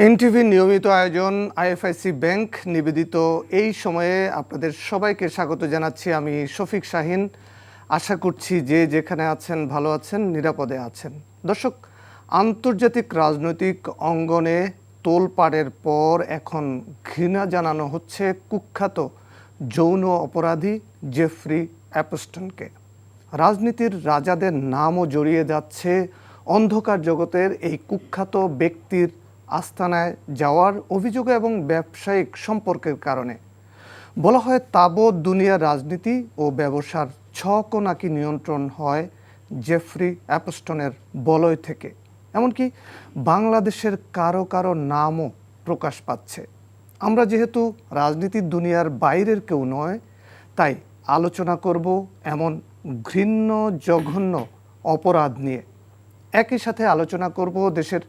NTV নিয়মিত আয়োজন IFIC bank নিবেদিত এই সময়ে আপনাদের সবাইকে স্বাগত জানাচ্ছি। আমি শফিক শাহিন। আশা করছি যে যেখানে আছেন ভালো আছেন, নিরাপদে আছেন। দর্শক, আন্তর্জাতিক রাজনৈতিক অঙ্গনে তোলপাড়ের পর এখন ঘৃণা জানানো হচ্ছে কুখ্যাত যৌন অপরাধী জেফ্রি অ্যাপস্টনকে। রাজনীতির রাজাদের নামও জড়িয়ে যাচ্ছে অন্ধকার জগতের এই কুখ্যাত ব্যক্তির আস্তানায় যাওয়ার অভিযোগে এবং ব্যবসায়িক সম্পর্কের কারণে। বলা হয় তাবৎ দুনিয়ার রাজনীতি ও ব্যবসার ছকও নাকি নিয়ন্ত্রণ হয় জেফ্রি অ্যাপস্টনের বলয় থেকে। এমনকি বাংলাদেশের কারো কারো নামও প্রকাশ পাচ্ছে। আমরা যেহেতু রাজনীতির দুনিয়ার বাইরের কেউ নয়, তাই আলোচনা করব এমন ঘৃণ্য জঘন্য অপরাধ নিয়ে। একই সাথে আলোচনা করব দেশের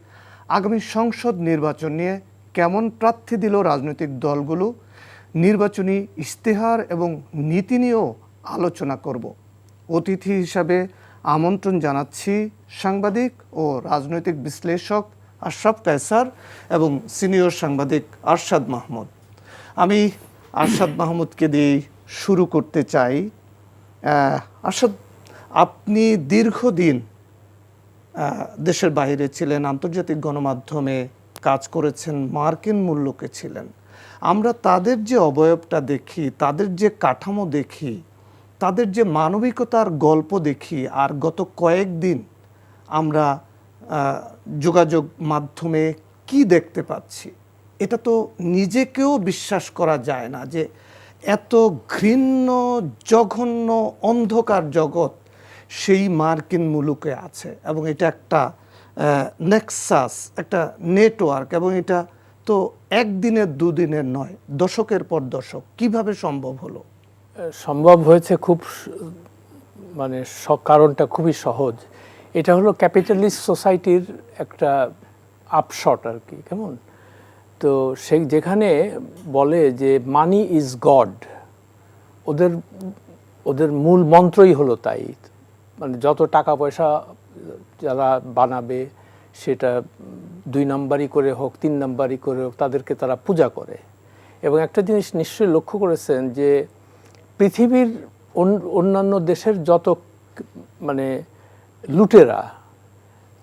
আগামী সংসদ নির্বাচন নিয়ে কেমন প্রার্থী দিল রাজনৈতিক দলগুলো, নির্বাচনী ইশতেহার এবং নীতি নিয়েও আলোচনা করব। অতিথি হিসাবে আমন্ত্রণ জানাচ্ছি সাংবাদিক ও রাজনৈতিক বিশ্লেষক আশরাফ কায়সার এবং সিনিয়র সাংবাদিক আরশাদ মাহমুদ। আমি আরশাদ মাহমুদকে দিয়ে শুরু করতে চাই। আরশাদ, আপনি দীর্ঘদিন দেশের বাইরে ছিলেন, আন্তর্জাতিক গণমাধ্যমে কাজ করেছেন, মার্কিন মূল্যকে ছিলেন। আমরা তাদের যে অবয়বটা দেখি, তাদের যে কাঠামো দেখি, তাদের যে মানবিকতার গল্প দেখি, আর গত কয়েকদিন আমরা যোগাযোগ মাধ্যমে কি দেখতে পাচ্ছি, এটা তো নিজেকেও বিশ্বাস করা যায় না যে এত ঘৃণ্য জঘন্য অন্ধকার জগৎ সেই মার্কিন মুলুকে আছে। এবং এটা একটা নেক্সাস, একটা নেটওয়ার্ক, এবং এটা তো একদিনের দুদিনের নয়, দশকের পর দশক। কিভাবে সম্ভব হলো? সম্ভব হয়েছে খুব, মানে কারণটা খুবই সহজ। এটা হলো ক্যাপিটালিস্ট সোসাইটির একটা আপশট আর কি, কেমন তো সেই যেখানে বলে যে মানি ইজ গড, ওদের মূল মন্ত্রই হলো তাই। মানে যত টাকা পয়সা যারা বানাবে, সেটা 2 নাম্বারই করে হোক 3 নাম্বারই করে হোক, তাদেরকে তারা পূজা করে। এবং একটা জিনিস নিশ্চয়ই লক্ষ্য করেছেন যে পৃথিবীর অন্যান্য দেশের যত মানে লুটেরা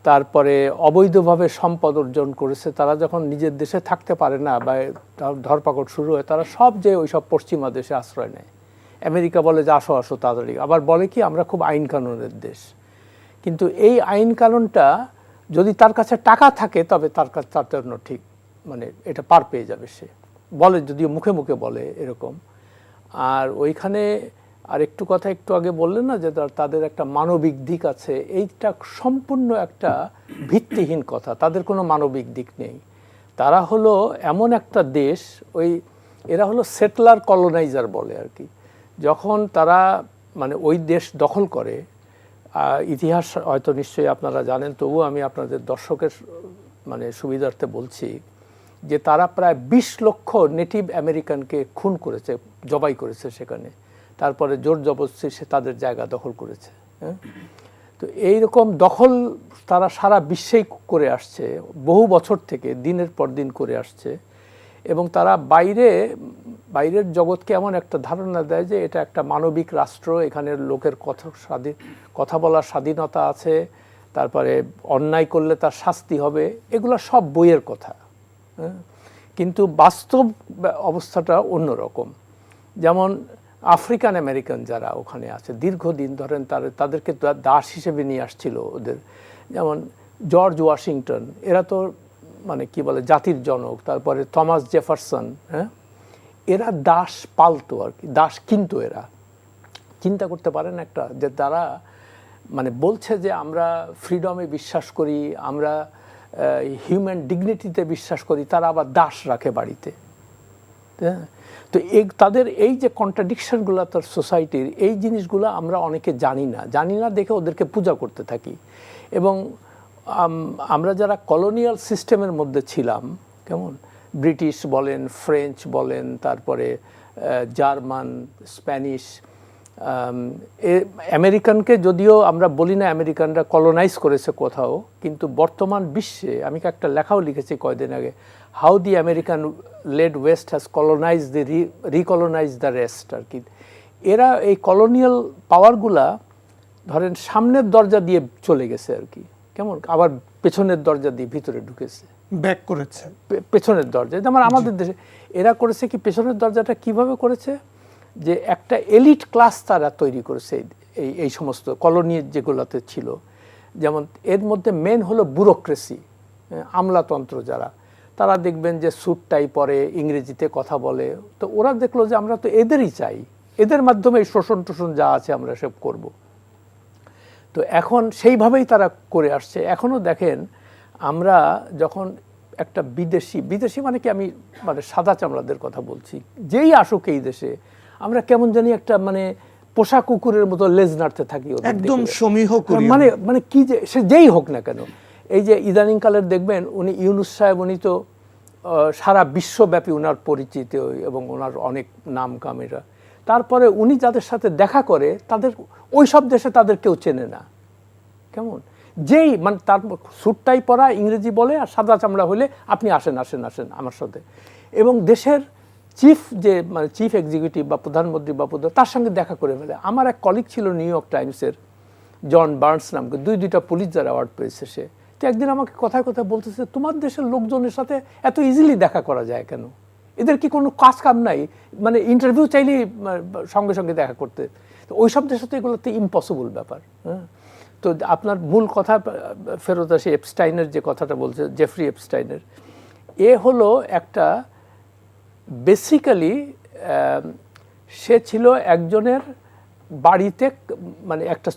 তারপরে অবৈধভাবে সম্পদ অর্জন করেছে, তারা যখন নিজের দেশে থাকতে পারে না বা ধরপাকড় শুরু হয়, তারা সব যে ওইসব পশ্চিমা দেশে আশ্রয় নেয়। আমেরিকা বলে যে আসো আসো তাড়াতাড়ি, আবার বলে কি আমরা খুব আইন কানুনের দেশ। কিন্তু এই আইন কানুনটা যদি তার কাছে টাকা থাকে তবে তার কাছে তার জন্য ঠিক, মানে এটা পার পেয়ে যাবে সে, বলে যদিও মুখে মুখে বলে এরকম। আর ওইখানে আর একটু কথা একটু আগে বললেন না যে তাদের একটা মানবিক দিক আছে, এইটা সম্পূর্ণ একটা ভিত্তিহীন কথা। তাদের কোনো মানবিক দিক নেই। তারা হলো এমন একটা দেশ, এরা হলো সেটলার কলোনাইজার বলে আর কি। যখন তারা মানে ওই দেশ দখল করে, ইতিহাস হয়তো নিশ্চয়ই আপনারা জানেন, তবুও আমি আপনাদের দর্শকের মানে সুবিধার্থে বলছি যে তারা প্রায় 20 লক্ষ নেটিভ আমেরিকানকে খুন করেছে, জবাই করেছে সেখানে। তারপরে জোর জবরদস্তি সে তাদের জায়গা দখল করেছে। হ্যাঁ, তো এইরকম দখল তারা সারা বিশ্বেই করে আসছে, বহু বছর থেকে দিনের পর দিন করে আসছে। এবং তারা বাইরের জগৎকে এমন একটা ধারণা দেয় যে এটা একটা মানবিক রাষ্ট্র, এখানের লোকের কথা বলার স্বাধীনতা আছে, তারপরে অন্যায় করলে তার শাস্তি হবে, এগুলো সব বইয়ের কথা। কিন্তু বাস্তব অবস্থাটা অন্যরকম। যেমন আফ্রিকান আমেরিকান যারা ওখানে আছে দীর্ঘদিন ধরেন, তাদেরকে দাস হিসেবে নিয়ে আসছিল ওদের, যেমন জর্জ ওয়াশিংটন, এরা তো মানে কি বলে জাতির জনক, তারপরে থমাস জেফারসন, হ্যাঁ, এরা দাস পালতো আর কি, দাস কিন্তু এরা চিন্তা করতে পারেন একটা, যে তারা মানে বলছে যে আমরা ফ্রিডমে বিশ্বাস করি, আমরা হিউম্যান ডিগনিটিতে বিশ্বাস করি, তারা আবার দাস রাখে বাড়িতে। হ্যাঁ, তো তাদের এই যে কন্ট্রাডিকশনগুলো তার সোসাইটির, এই জিনিসগুলো আমরা অনেকে জানি না দেখে ওদেরকে পূজা করতে থাকি। এবং আমরা যারা কলোনিয়াল সিস্টেমের মধ্যে ছিলাম, কেমন ব্রিটিশ বলেন, ফ্রেঞ্চ বলেন, তারপরে জার্মান, স্প্যানিশ, আমেরিকানকে যদিও আমরা বলি না আমেরিকানরা কলোনাইজ করেছে কোথাও, কিন্তু বর্তমান বিশ্বে আমি একটা লেখাও লিখেছি কয়েকদিন আগে, how the American led west has colonise recolonise the rest আর কি। এরা এই কলোনিয়াল পাওয়ারগুলা ধরেন সামনের দরজা দিয়ে চলে গেছে আর কি, কেমন, আবার পেছনের দরজা দিয়ে ভিতরে ঢুকেছে, ব্যাক করেছে পেছনের দরজা। যেমন আমাদের দেশে এরা করেছে কি, পেছনের দরজাটা কিভাবে করেছে, যে একটা এলিট ক্লাস তারা তৈরি করেছে এই সমস্ত কলোনি যেগুলোতে ছিল। যেমন এর মধ্যে মেন হলো ব্যুরোক্রেসি, আমলাতন্ত্র যারা, তারা দেখবেন যে স্যুট টাই পরে, ইংরেজিতে কথা বলে। তো ওরা দেখলো যে আমরা তো এদেরই চাই, এদের মাধ্যমে শোষণ টোষণ যা আছে আমরা সব করব। তো এখন সেইভাবেই তারা করে আসছে। এখনও দেখেন আমরা যখন একটা বিদেশি মানে কি, আমি মানে সাদা চামড়াদের কথা বলছি, যেই আসুক এই দেশে, আমরা কেমন জানি একটা মানে পোষা কুকুরের মতো লেজ নাড়তে থাকি, একদম সমীহ করি। মানে কি যে সে যেই হোক না কেন। এই যে ইদানিংকালের দেখবেন উনি ইউনূস সাহেব, উনি তো সারা বিশ্বব্যাপী ওনার পরিচিত এবং ওনার অনেক নাম কামেরা। তারপরে উনি যাদের সাথে দেখা করে তাদের ওই সব দেশে তাদের কেউ চেনে না, কেমন, যেই মানে তার স্যুটটাই পরা, ইংরেজি বলে আর সাদা চামড়া হলে আপনি আসেন আমার সাথে। এবং দেশের চিফ যে মানে চিফ এক্সিকিউটিভ বা প্রধানমন্ত্রী বা তার সঙ্গে দেখা করে ফেলে। আমার এক কলিগ ছিল নিউ ইয়র্ক টাইমসের, জন বার্নস নামকে, দুইটা পুলিৎজার অ্যাওয়ার্ড পেয়েছে সে। তো একদিন আমাকে কথায় কথায় বলতেছে, তোমার দেশের লোকজনের সাথে এত ইজিলি দেখা করা যায় কেন? এদের কি কোনো কাজ কাম নাই? মানে ইন্টারভিউ চাইলেই সঙ্গে সঙ্গে দেখা করতে। তো ওই সব দেশে তো এগুলোতে ইম্পসিবল ব্যাপার। হ্যাঁ, তো আপনার মূল কথা ফেরত আসে, এপস্টাইনের যে কথাটা বলছে, জেফরি এপস্টাইনের, এ হলো একটা বেসিক্যালি সে ছিল একজনের বাড়িতে মানে একটা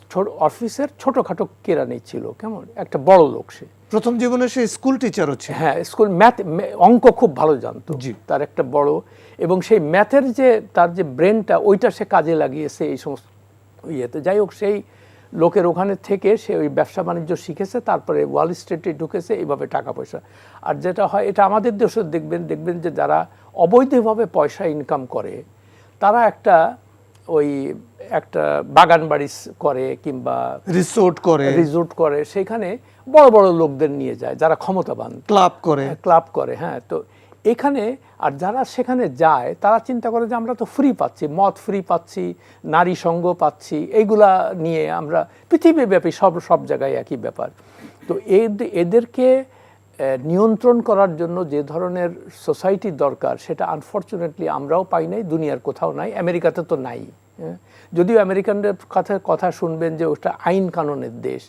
অফিসের ছোটোখাটো কেরানি ছিল, কেমন, একটা বড় লোক সে। প্রথম জীবনে সে স্কুল টিচারও ছিল। হ্যাঁ, স্কুল অঙ্ক খুব ভালো জানতো, তার একটা বড়, এবং সেই ম্যাথের যে তার যে ব্রেনটা ওইটা সে কাজে লাগিয়েছে এই সমস্ত ইয়েতে। যাই হোক, সেই লোকের ওখানে থেকে সে ওই ব্যবসা বাণিজ্য শিখেছে, তারপরে ওয়াল স্ট্রিটে ঢুকেছে, এইভাবে টাকা পয়সা। আর যেটা হয়, এটা আমাদের দেশে দেখবেন যে যারা অবৈধভাবে পয়সা ইনকাম করে তারা একটা বাগান বাড়ি করে কিংবা রিসোর্ট করে, সেখানে বড় বড় লোকদের নিয়ে যায় যারা ক্ষমতাবান, ক্লাব করে। হ্যাঁ, তো এখানে আর যারা সেখানে যায় তারা চিন্তা করে যে আমরা তো ফ্রি পাচ্ছি, মদ ফ্রি পাচ্ছি, নারী সঙ্গ পাচ্ছি, এইগুলা নিয়ে আমরা পৃথিবীব্যাপী সব জায়গায় একই ব্যাপার। তো এদেরকে নিয়ন্ত্রণ করার জন্য যে ধরনের সোসাইটির দরকার, সেটা আনফর্চুনেটলি আমরাও পাই নাই, দুনিয়ার কোথাও নাই, আমেরিকাতে তো নাই। যদিও আমেরিকানদের কথা শুনবেন যে ওটা আইন কানুনের দেশ।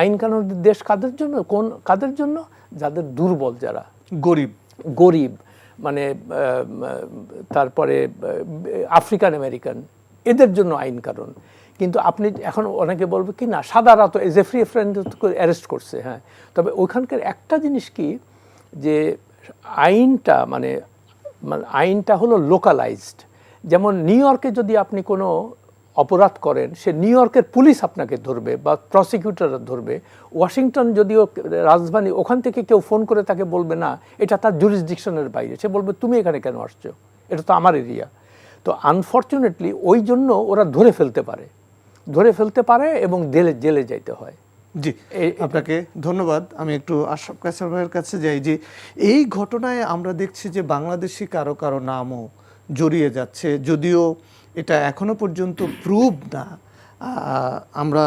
আইন কানুনের দেশ কাদের জন্য? কাদের জন্য? যাদের দুর্বল, যারা গরিব, মানে তারপরে আফ্রিকান আমেরিকান, এদের জন্য আইন কানুন। কিন্তু আপনি এখন অনেকে বলবে কি না, সাদারা তো জেফরি অ্যারেস্ট করছে। হ্যাঁ, তবে ওইখানকার একটা জিনিস কি, যে আইনটা হলো লোকালাইজড। যেমন নিউ ইয়র্কে যদি আপনি কোনো অপরাধ করেন, সে নিউ ইয়র্কের পুলিশ আপনাকে ধরবে বা প্রসিকিউটররা ধরবে। ওয়াশিংটন যদিও রাজধানী, ওখান থেকে কেউ ফোন করে তাকে বলবে না এটা তার জুরিসডিকশনের বাইরে, সে বলবে তুমি এখানে কেন আসছো, এটা তো আমার এরিয়া। তো আনফর্চুনেটলি ওই জন্য ওরা ধরে ফেলতে পারে এবং জেলে যাইতে হয়। জি, আপনাকে ধন্যবাদ। আমি একটু আশরাফ কায়সার ভাইয়ের কাছে যাই। যে এই ঘটনায় আমরা দেখছি যে বাংলাদেশি কারো নামও জড়িয়ে যাচ্ছে, যদিও এটা এখনো পর্যন্ত প্রুভ না। আমরা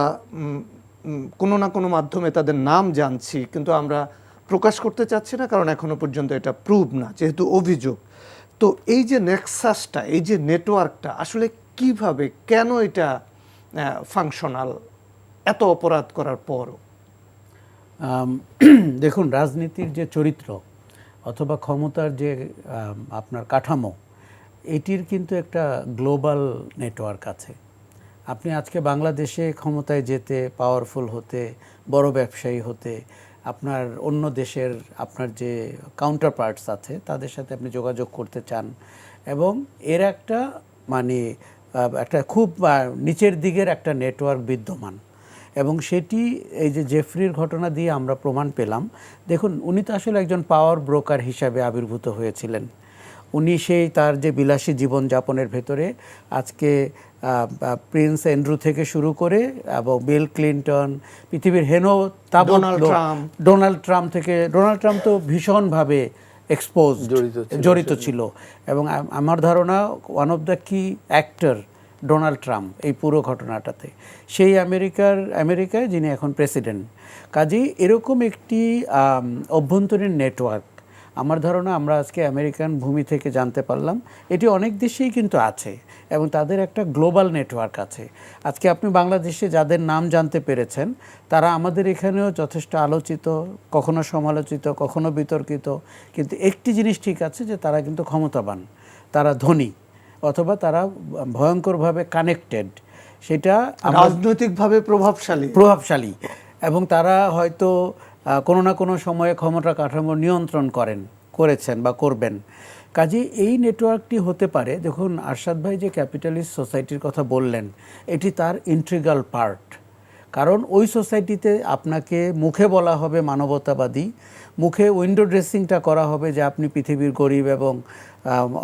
কোনো না কোনো মাধ্যমে তাদের নাম জানছি, কিন্তু আমরা প্রকাশ করতে চাচ্ছি না, কারণ এখনো পর্যন্ত এটা প্রুভ না, যেহেতু অভিযোগ। তো এই যে নেক্সাসটা, এই যে নেটওয়ার্কটা আসলে কিভাবে, কেন এটা ফাংশনাল এত অপরাধ করার পরও? দেখুন, রাজনীতির যে চরিত্র অথবা ক্ষমতার যে আপনার কাঠামো, এটির কিন্তু একটা গ্লোবাল নেটওয়ার্ক আছে। আপনি আজকে বাংলাদেশে ক্ষমতায় যেতে, পাওয়ারফুল হতে, বড় ব্যবসায়ী হতে, আপনার অন্য দেশের আপনার যে কাউন্টার পার্টস আছে তাদের সাথে আপনি যোগাযোগ করতে চান, এবং এর একটা মানে একটা খুব নিচের দিকের একটা নেটওয়ার্ক বিদ্যমান। এবং সেটি এই যে জেফরির ঘটনা দিয়ে আমরা প্রমাণ পেলাম। দেখুন, উনি তো আসলে একজন পাওয়ার ব্রোকার হিসাবে আবির্ভূত হয়েছিলেন। উনি সেই তার যে বিলাসী জীবনযাপনের ভেতরে আজকে প্রিন্স অ্যান্ড্রু থেকে শুরু করে এবং বিল ক্লিন্টন, পৃথিবীর ডোনাল্ড ট্রাম্প তো ভীষণভাবে এক্সপোজ জড়িত জড়িত ছিল এবং আমার ধারণা ওয়ান অফ দ্য কি অ্যাক্টর ডোনাল্ড ট্রাম্প এই পুরো ঘটনাটাতে, সেই আমেরিকায় যিনি এখন প্রেসিডেন্ট। কাজেই এরকম একটি অভ্যন্তরীণ নেটওয়ার্ক আমার ধারণা আমরা আজকে আমেরিকান ভূমি থেকে জানতে পারলাম, এটি অনেক দেশেই কিন্তু আছে এবং তাদের একটা গ্লোবাল নেটওয়ার্ক আছে। আজকে আপনি বাংলাদেশে যাদের নাম জানতে পেরেছেন তারা আমাদের এখানেও যথেষ্ট আলোচিত, কখনো সমালোচিত, কখনো বিতর্কিত, কিন্তু একটি জিনিস ঠিক আছে যে তারা কিন্তু ক্ষমতাবান, তারা ধনী, অথবা তারা ভয়ঙ্করভাবে কানেক্টেড, সেটা রাজনৈতিকভাবে প্রভাবশালী এবং তারা হয়তো কোনো না কোনো সময়ে ক্ষমতা কাঠামো নিয়ন্ত্রণ করেছেন বা করবেন। কাজে এই নেটওয়ার্কটি হতে পারে, দেখুন আরশাদ ভাই যে ক্যাপিটালিস্ট সোসাইটির কথা বললেন, এটি তার ইন্ট্রিগাল পার্ট। কারণ ওই সোসাইটিতে আপনাকে মুখে বলা হবে মানবতাবাদী, মুখে উইন্ডো ড্রেসিংটা করা হবে যে আপনি পৃথিবীর গরিব এবং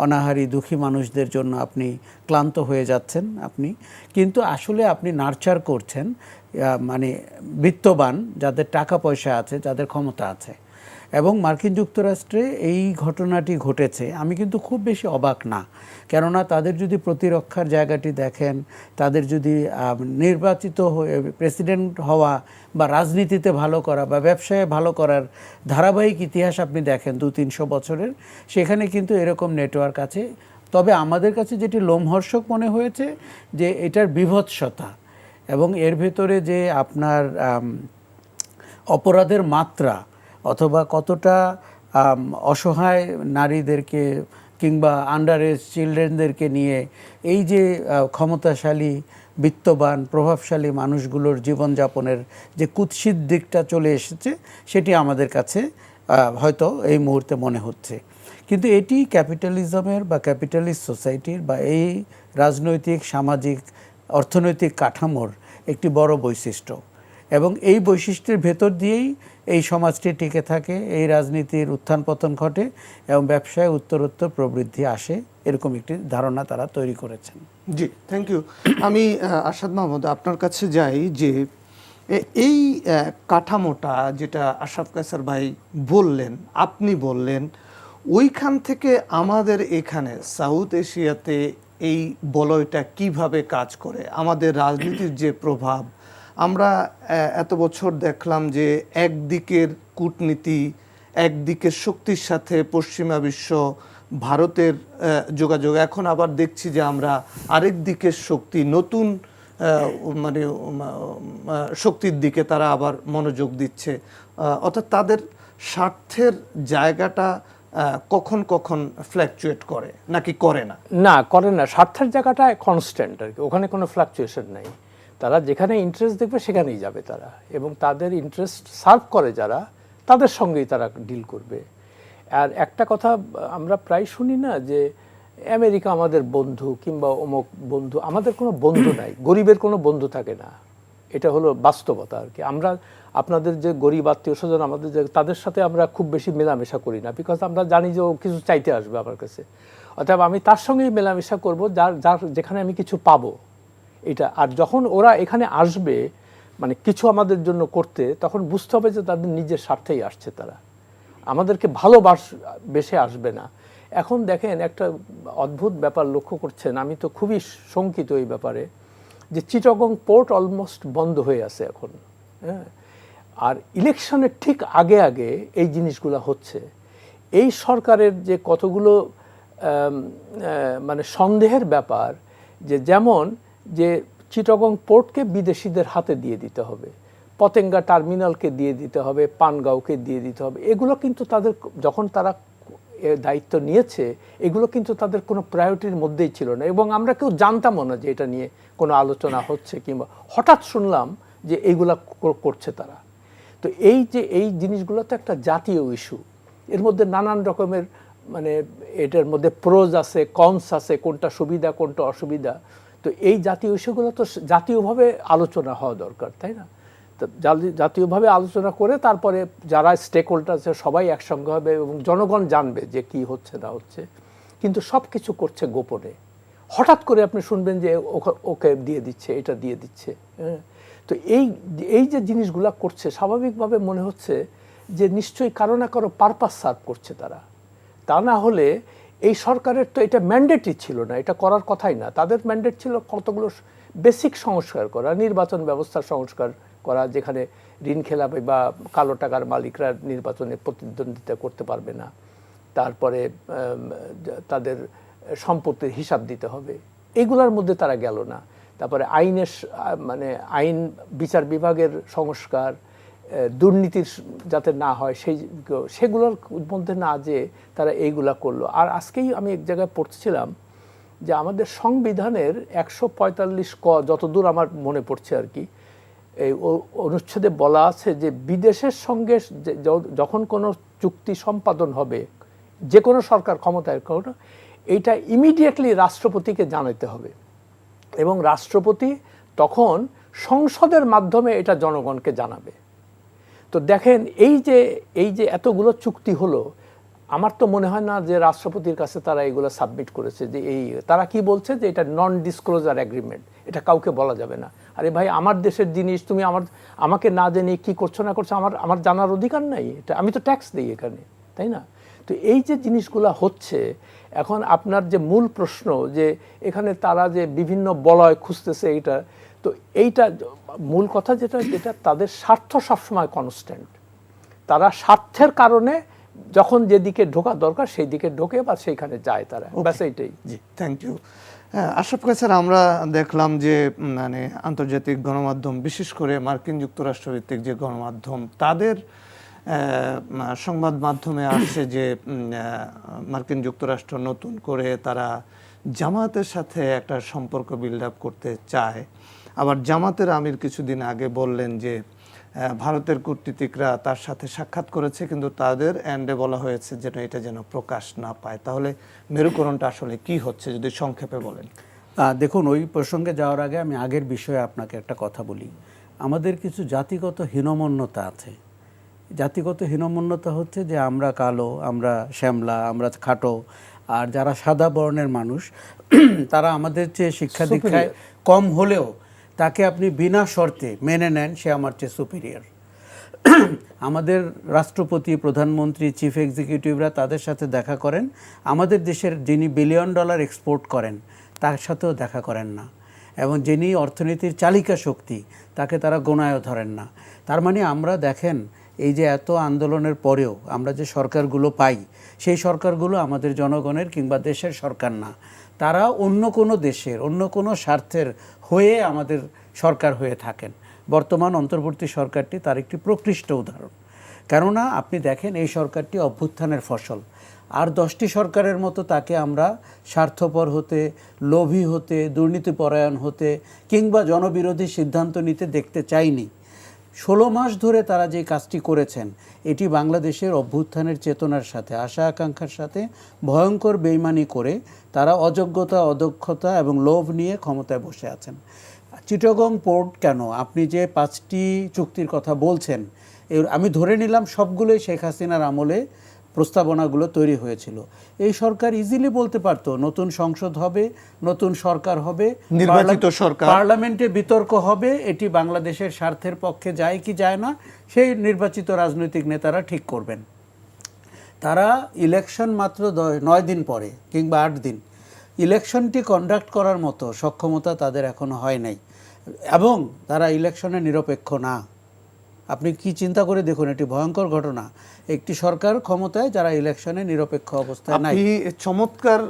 অনাহারী দুঃখী মানুষদের জন্য আপনি ক্লান্ত হয়ে যাচ্ছেন কিন্তু আসলে আপনি নার্চার করছেন মানে বিত্তবান, যাদের টাকা পয়সা আছে, যাদের ক্ষমতা আছে। এবং মার্কিন যুক্তরাষ্ট্রে এই ঘটনাটি ঘটেছে, আমি কিন্তু খুব বেশি অবাক না, কেননা তাদের যদি প্রতিরক্ষার জায়গাটি দেখেন, তাদের যদি নির্বাচিত হয়ে প্রেসিডেন্ট হওয়া বা রাজনীতিতে ভালো করা বা ব্যবসায় ভালো করার ধারাবাহিক ইতিহাস আপনি দেখেন 200-300 বছরের, সেখানে কিন্তু এরকম নেটওয়ার্ক আছে। তবে আমাদের কাছে যেটি লোমহর্ষক মনে হয়েছে যে এটার বীভৎসতা এবং এর ভেতরে যে আপনার অপরাধের মাত্রা অথবা কতটা অসহায় নারীদেরকে কিংবা আন্ডার এজ চিলড্রেনদেরকে নিয়ে এই যে ক্ষমতাশালী, বিত্তবান, প্রভাবশালী মানুষগুলোর জীবনযাপনের যে কুৎসিত দিকটা চলে এসেছে, সেটি আমাদের কাছে হয়তো এই মুহূর্তে মনে হচ্ছে। কিন্তু এটি ক্যাপিটালিজমের বা ক্যাপিটালিস্ট সোসাইটির বা এই রাজনৈতিক, সামাজিক, অর্থনৈতিক কাঠামোর একটি বড় বৈশিষ্ট্য এবং এই বৈশিষ্ট্যের ভেতর দিয়েই এই সমাজটি টিকে থাকে, এই রাজনীতির উত্থান পতন ঘটে এবং ব্যবসায় উত্তরোত্তর প্রবৃদ্ধি আসে, এরকম একটি ধারণা তারা তৈরি করেছেন। জি, থ্যাংক ইউ। আমি আরশাদ মাহমুদ আপনার কাছে যাই যে এই কাঠামোটা যেটা আশরাফ কায়সার ভাই বললেন, আপনি বললেন, ওইখান থেকে আমাদের এখানে সাউথ এশিয়াতে এই বলয়টা কিভাবে কাজ করে, আমাদের রাজনীতির যে প্রভাব, আমরা এত বছর দেখলাম যে একদিকের কূটনীতি, একদিকের শক্তির সাথে পশ্চিমা বিশ্ব, ভারতের যোগাযোগ, এখন আবার দেখছি যে আমরা আরেক দিকের শক্তি, নতুন মানে শক্তির দিকে তারা আবার মনোযোগ দিচ্ছে। অর্থাৎ তাদের স্বার্থের জায়গাটা কখন কখন ফ্ল্যাকচুয়েট করে নাকি করে না? না, করে না। স্বার্থের জায়গাটা কনস্ট্যান্ট আর কি, ওখানে কোনো ফ্ল্যাকচুয়েশন নাই। তারা যেখানে ইন্টারেস্ট দেখবে সেখানেই যাবে তারা, এবং তাদের ইন্টারেস্ট সার্ভ করে যারা, তাদের সঙ্গেই তারা ডিল করবে। আর একটা কথা আমরা প্রায় শুনি না যে আমেরিকা আমাদের বন্ধু কিংবা অমুক বন্ধু, আমাদের কোনো বন্ধু নাই, গরিবের কোনো বন্ধু থাকে না, এটা হলো বাস্তবতা আর কি। আমরা আপনাদের যে গরিব আত্মীয় স্বজন আমাদের যে, তাদের সাথে আমরা খুব বেশি মেলামেশা করি না, বিকজ আমরা জানি যে ও কিছু চাইতে আসবে আমার কাছে, অর্থাৎ আমি তার সঙ্গেই মেলামেশা করব যার যেখানে আমি কিছু পাবো এটা। আর যখন ওরা এখানে আসবে মানে কিছু আমাদের জন্য করতে, তখন বুঝতে হবে যে তাদের নিজের স্বার্থেই আসছে, তারা আমাদেরকে ভালোবেসে আসবে না। এখন দেখেন একটা অদ্ভুত ব্যাপার লক্ষ্য করছেন, আমি তো খুবই শঙ্কিত এই ব্যাপারে, যে চিটাগং পোর্ট অলমোস্ট বন্ধ হয়ে আছে এখন, হ্যাঁ। আর ইলেকশনের ঠিক আগে আগে এই জিনিসগুলো হচ্ছে। এই সরকারের যে কতগুলো মানে সন্দেহের ব্যাপার, যে যেমন যে চিটাগং পোর্টকে বিদেশিদের হাতে দিয়ে দিতে হবে, পতেঙ্গা টার্মিনালকে দিয়ে দিতে হবে, পানগাঁওকে দিয়ে দিতে হবে, এগুলো কিন্তু তাদের যখন তারা দায়িত্ব নিয়েছে, এগুলো কিন্তু তাদের কোনো প্রায়োরিটির মধ্যেই ছিল না, এবং আমরা কেউ জানতামও না যে এটা নিয়ে কোনো আলোচনা হচ্ছে, কিংবা হঠাৎ শুনলাম যে এইগুলা করছে তারা। তো এই জিনিসগুলো তো একটা জাতীয় ইস্যু, এর মধ্যে নানান রকমের মানে এটার মধ্যে প্রোজ আছে, কনস আছে, কোনটা সুবিধা কোনটা অসুবিধা। তো এই জাতীয় ইস্যুগুলো তো জাতীয়ভাবে আলোচনা হওয়া দরকার, তাই না? তো জাতীয়ভাবে আলোচনা করে তারপরে যারা স্টেক হোল্ডার আছে সবাই একসঙ্গে হবে এবং জনগণ জানবে যে কি হচ্ছে না হচ্ছে। কিন্তু সব কিছু করছে গোপনে, হঠাৎ করে আপনি শুনবেন যে ওকে দিয়ে দিচ্ছে, এটা দিয়ে দিচ্ছে, হ্যাঁ। তো এই যে জিনিসগুলো করছে, স্বাভাবিকভাবে মনে হচ্ছে যে নিশ্চয়ই কারো না কারো পারপাস সার্ভ করছে তারা। তা না হলে এই সরকারের তো এটা ম্যান্ডেটই ছিল না, এটা করার কথাই না। তাদের ম্যান্ডেট ছিল কতগুলো বেসিক সংস্কার করা, নির্বাচন ব্যবস্থার সংস্কার করা, যেখানে ঋণ খেলাপি বা কালো টাকার মালিকরা নির্বাচনে প্রতিদ্বন্দ্বিতা করতে পারবে না, তারপরে তাদের সম্পত্তির হিসাব দিতে হবে, এগুলোর মধ্যে তারা গেল না। তারপরে আইনের মানে আইন বিচার বিভাগের সংস্কার, দুর্নীতির যাতে না হয় সেগুলোর মধ্যে না যেয়ে তারা এইগুলা করলো। আর আজকেই আমি এক জায়গায় পড়ছিলাম যে আমাদের সংবিধানের 145 ক, যতদূর আমার মনে পড়ছে আর কি, এই অনুচ্ছেদে বলা আছে যে বিদেশের সঙ্গে যখন কোনো চুক্তি সম্পাদন হবে, যে কোনো সরকার ক্ষমতায়, এইটা ইমিডিয়েটলি রাষ্ট্রপতিকে জানাতে হবে এবং রাষ্ট্রপতি তখন সংসদের মাধ্যমে এটা জনগণকে জানাবে। তো দেখেন এই যে এতগুলো চুক্তি হলো, আমার তো মনে হয় না যে রাষ্ট্রপতির কাছে তারা এগুলো সাবমিট করেছে। যে তারা কি বলছে যে এটা নন ডিসক্লোজার এগ্রিমেন্ট, এটা কাউকে বলা যাবে না। আরে ভাই, আমার দেশের জিনিস তুমি আমাকে না জেনে কি করছো না করছো আমার জানার অধিকার নাই? এটা আমি তো ট্যাক্স দিই এখানে, তাই না? তো এই যে জিনিসগুলো হচ্ছে, এখন আপনার যে মূল প্রশ্ন যে এখানে তারা যে বিভিন্ন বলয় খুঁজতেছে, তো এইটা মূল কথা যেটা তাদের স্বার্থ সবসময় কনস্ট্যান্ট। তারা স্বার্থের কারণে যখন যেদিকে ঢোকা দরকার সেই দিকে ঢোকে বা সেইখানে যায় তারা, ব্যাস এইটাই। জি, থ্যাংক ইউ। আশরাফ ভাই স্যার, আমরা দেখলাম যে মানে আন্তর্জাতিক গণমাধ্যম, বিশেষ করে মার্কিন যুক্তরাষ্ট্র ভিত্তিক যে গণমাধ্যম, তাদের সংবাদ মাধ্যমে আসছে যে মার্কিন যুক্তরাষ্ট্র নতুন করে তারা জামাতের সাথে একটা সম্পর্ক বিল্ড আপ করতে চায়। আবার জামাতের আমির কিছুদিন আগে বললেন যে ভারতের কূটনীতিকরা তার সাথে সাক্ষাৎ করেছে, কিন্তু তাদের এন্ডে বলা হয়েছে যেন এটা যেন প্রকাশ না পায়। তাহলে মেরুকরণটা আসলে কি হচ্ছে, যদি সংক্ষেপে বলেন। দেখুন, ওই প্রসঙ্গে যাওয়ার আগে আমি আগের বিষয়ে আপনাকে একটা কথা বলি। আমাদের কিছু জাতিগত হীনমন্যতা আছে। জাতিগত হীনমন্যতা হচ্ছে যে আমরা কালো, আমরা শ্যামলা, আমরা খাটো, আর যারা সাদা বর্ণের মানুষ তারা আমাদের চেয়ে শিক্ষা দীক্ষায় কম হলেও তাকে আপনি বিনা শর্তে মেনে নেন, সে আমার চেয়ে সুপিরিয়র। আমাদের রাষ্ট্রপতি, প্রধানমন্ত্রী, চিফ এক্সিকিউটিভরা তাদের সাথে দেখা করেন, আমাদের দেশের যিনি $1 বিলিয়ন এক্সপোর্ট করেন তার সাথেও দেখা করেন না, এবং যিনি অর্থনীতির চালিকা শক্তি তাকে তারা গোনায়ও ধরেন না। তার মানে আমরা দেখেন, এই যে এত আন্দোলনের পরেও আমরা যে সরকারগুলো পাই, সেই সরকারগুলো আমাদের জনগণের কিংবা দেশের সরকার না, তারা অন্য কোনো দেশের অন্য কোনো স্বার্থের হয়ে আমাদের সরকার হয়ে থাকেন। বর্তমান অন্তর্বর্তী সরকারটি তার একটি প্রকৃষ্ট উদাহরণ। কেননা আপনি দেখেন, এই সরকারটি অভ্যুত্থানের ফসল। আর 10টি সরকারের মতো তাকে আমরা স্বার্থপর হতে, লোভী হতে, দুর্নীতিপরায়ণ হতে কিংবা জনবিরোধী সিদ্ধান্ত নিতে দেখতে চাইনি। 16 মাস ধরে তারা যে কাজটি করেছেন, এটি বাংলাদেশের অভ্যুত্থানের চেতনার সাথে, আশা আকাঙ্ক্ষার সাথে ভয়ঙ্কর বেইমানি করে তারা অযোগ্যতা, অদক্ষতা এবং লোভ নিয়ে ক্ষমতায় বসে আছেন। চিটাগং পোর্ট কেন, আপনি যে 5টি চুক্তির কথা বলছেন, আমি ধরে নিলাম সবগুলোই শেখ হাসিনার আমলে প্রস্তাবনাগুলো তৈরি হয়েছিল। এই সরকার ইজিলি বলতে পারতো নতুন সংসদ হবে, নতুন সরকার হবে, নির্বাচিত সরকার, পার্লামেন্টে বিতর্ক হবে, এটি বাংলাদেশের স্বার্থের পক্ষে যায় কি যায় না সেই নির্বাচিত রাজনৈতিক নেতারা ঠিক করবেন। তারা ইলেকশন মাত্র 9 দিন পরে কিংবা 8 দিন, ইলেকশনটি কন্ডাক্ট করার মতো সক্ষমতা তাদের এখনো হয় নাই, এবং তারা ইলেকশনে নিরপেক্ষ না। আপনি কি চিন্তা করে দেখুন, এটি ভয়ঙ্কর ঘটনা। একটি সরকার ক্ষমতায় যারা ইলেকশনে নিরপেক্ষ অবস্থায় নাই। আপনি চমৎকার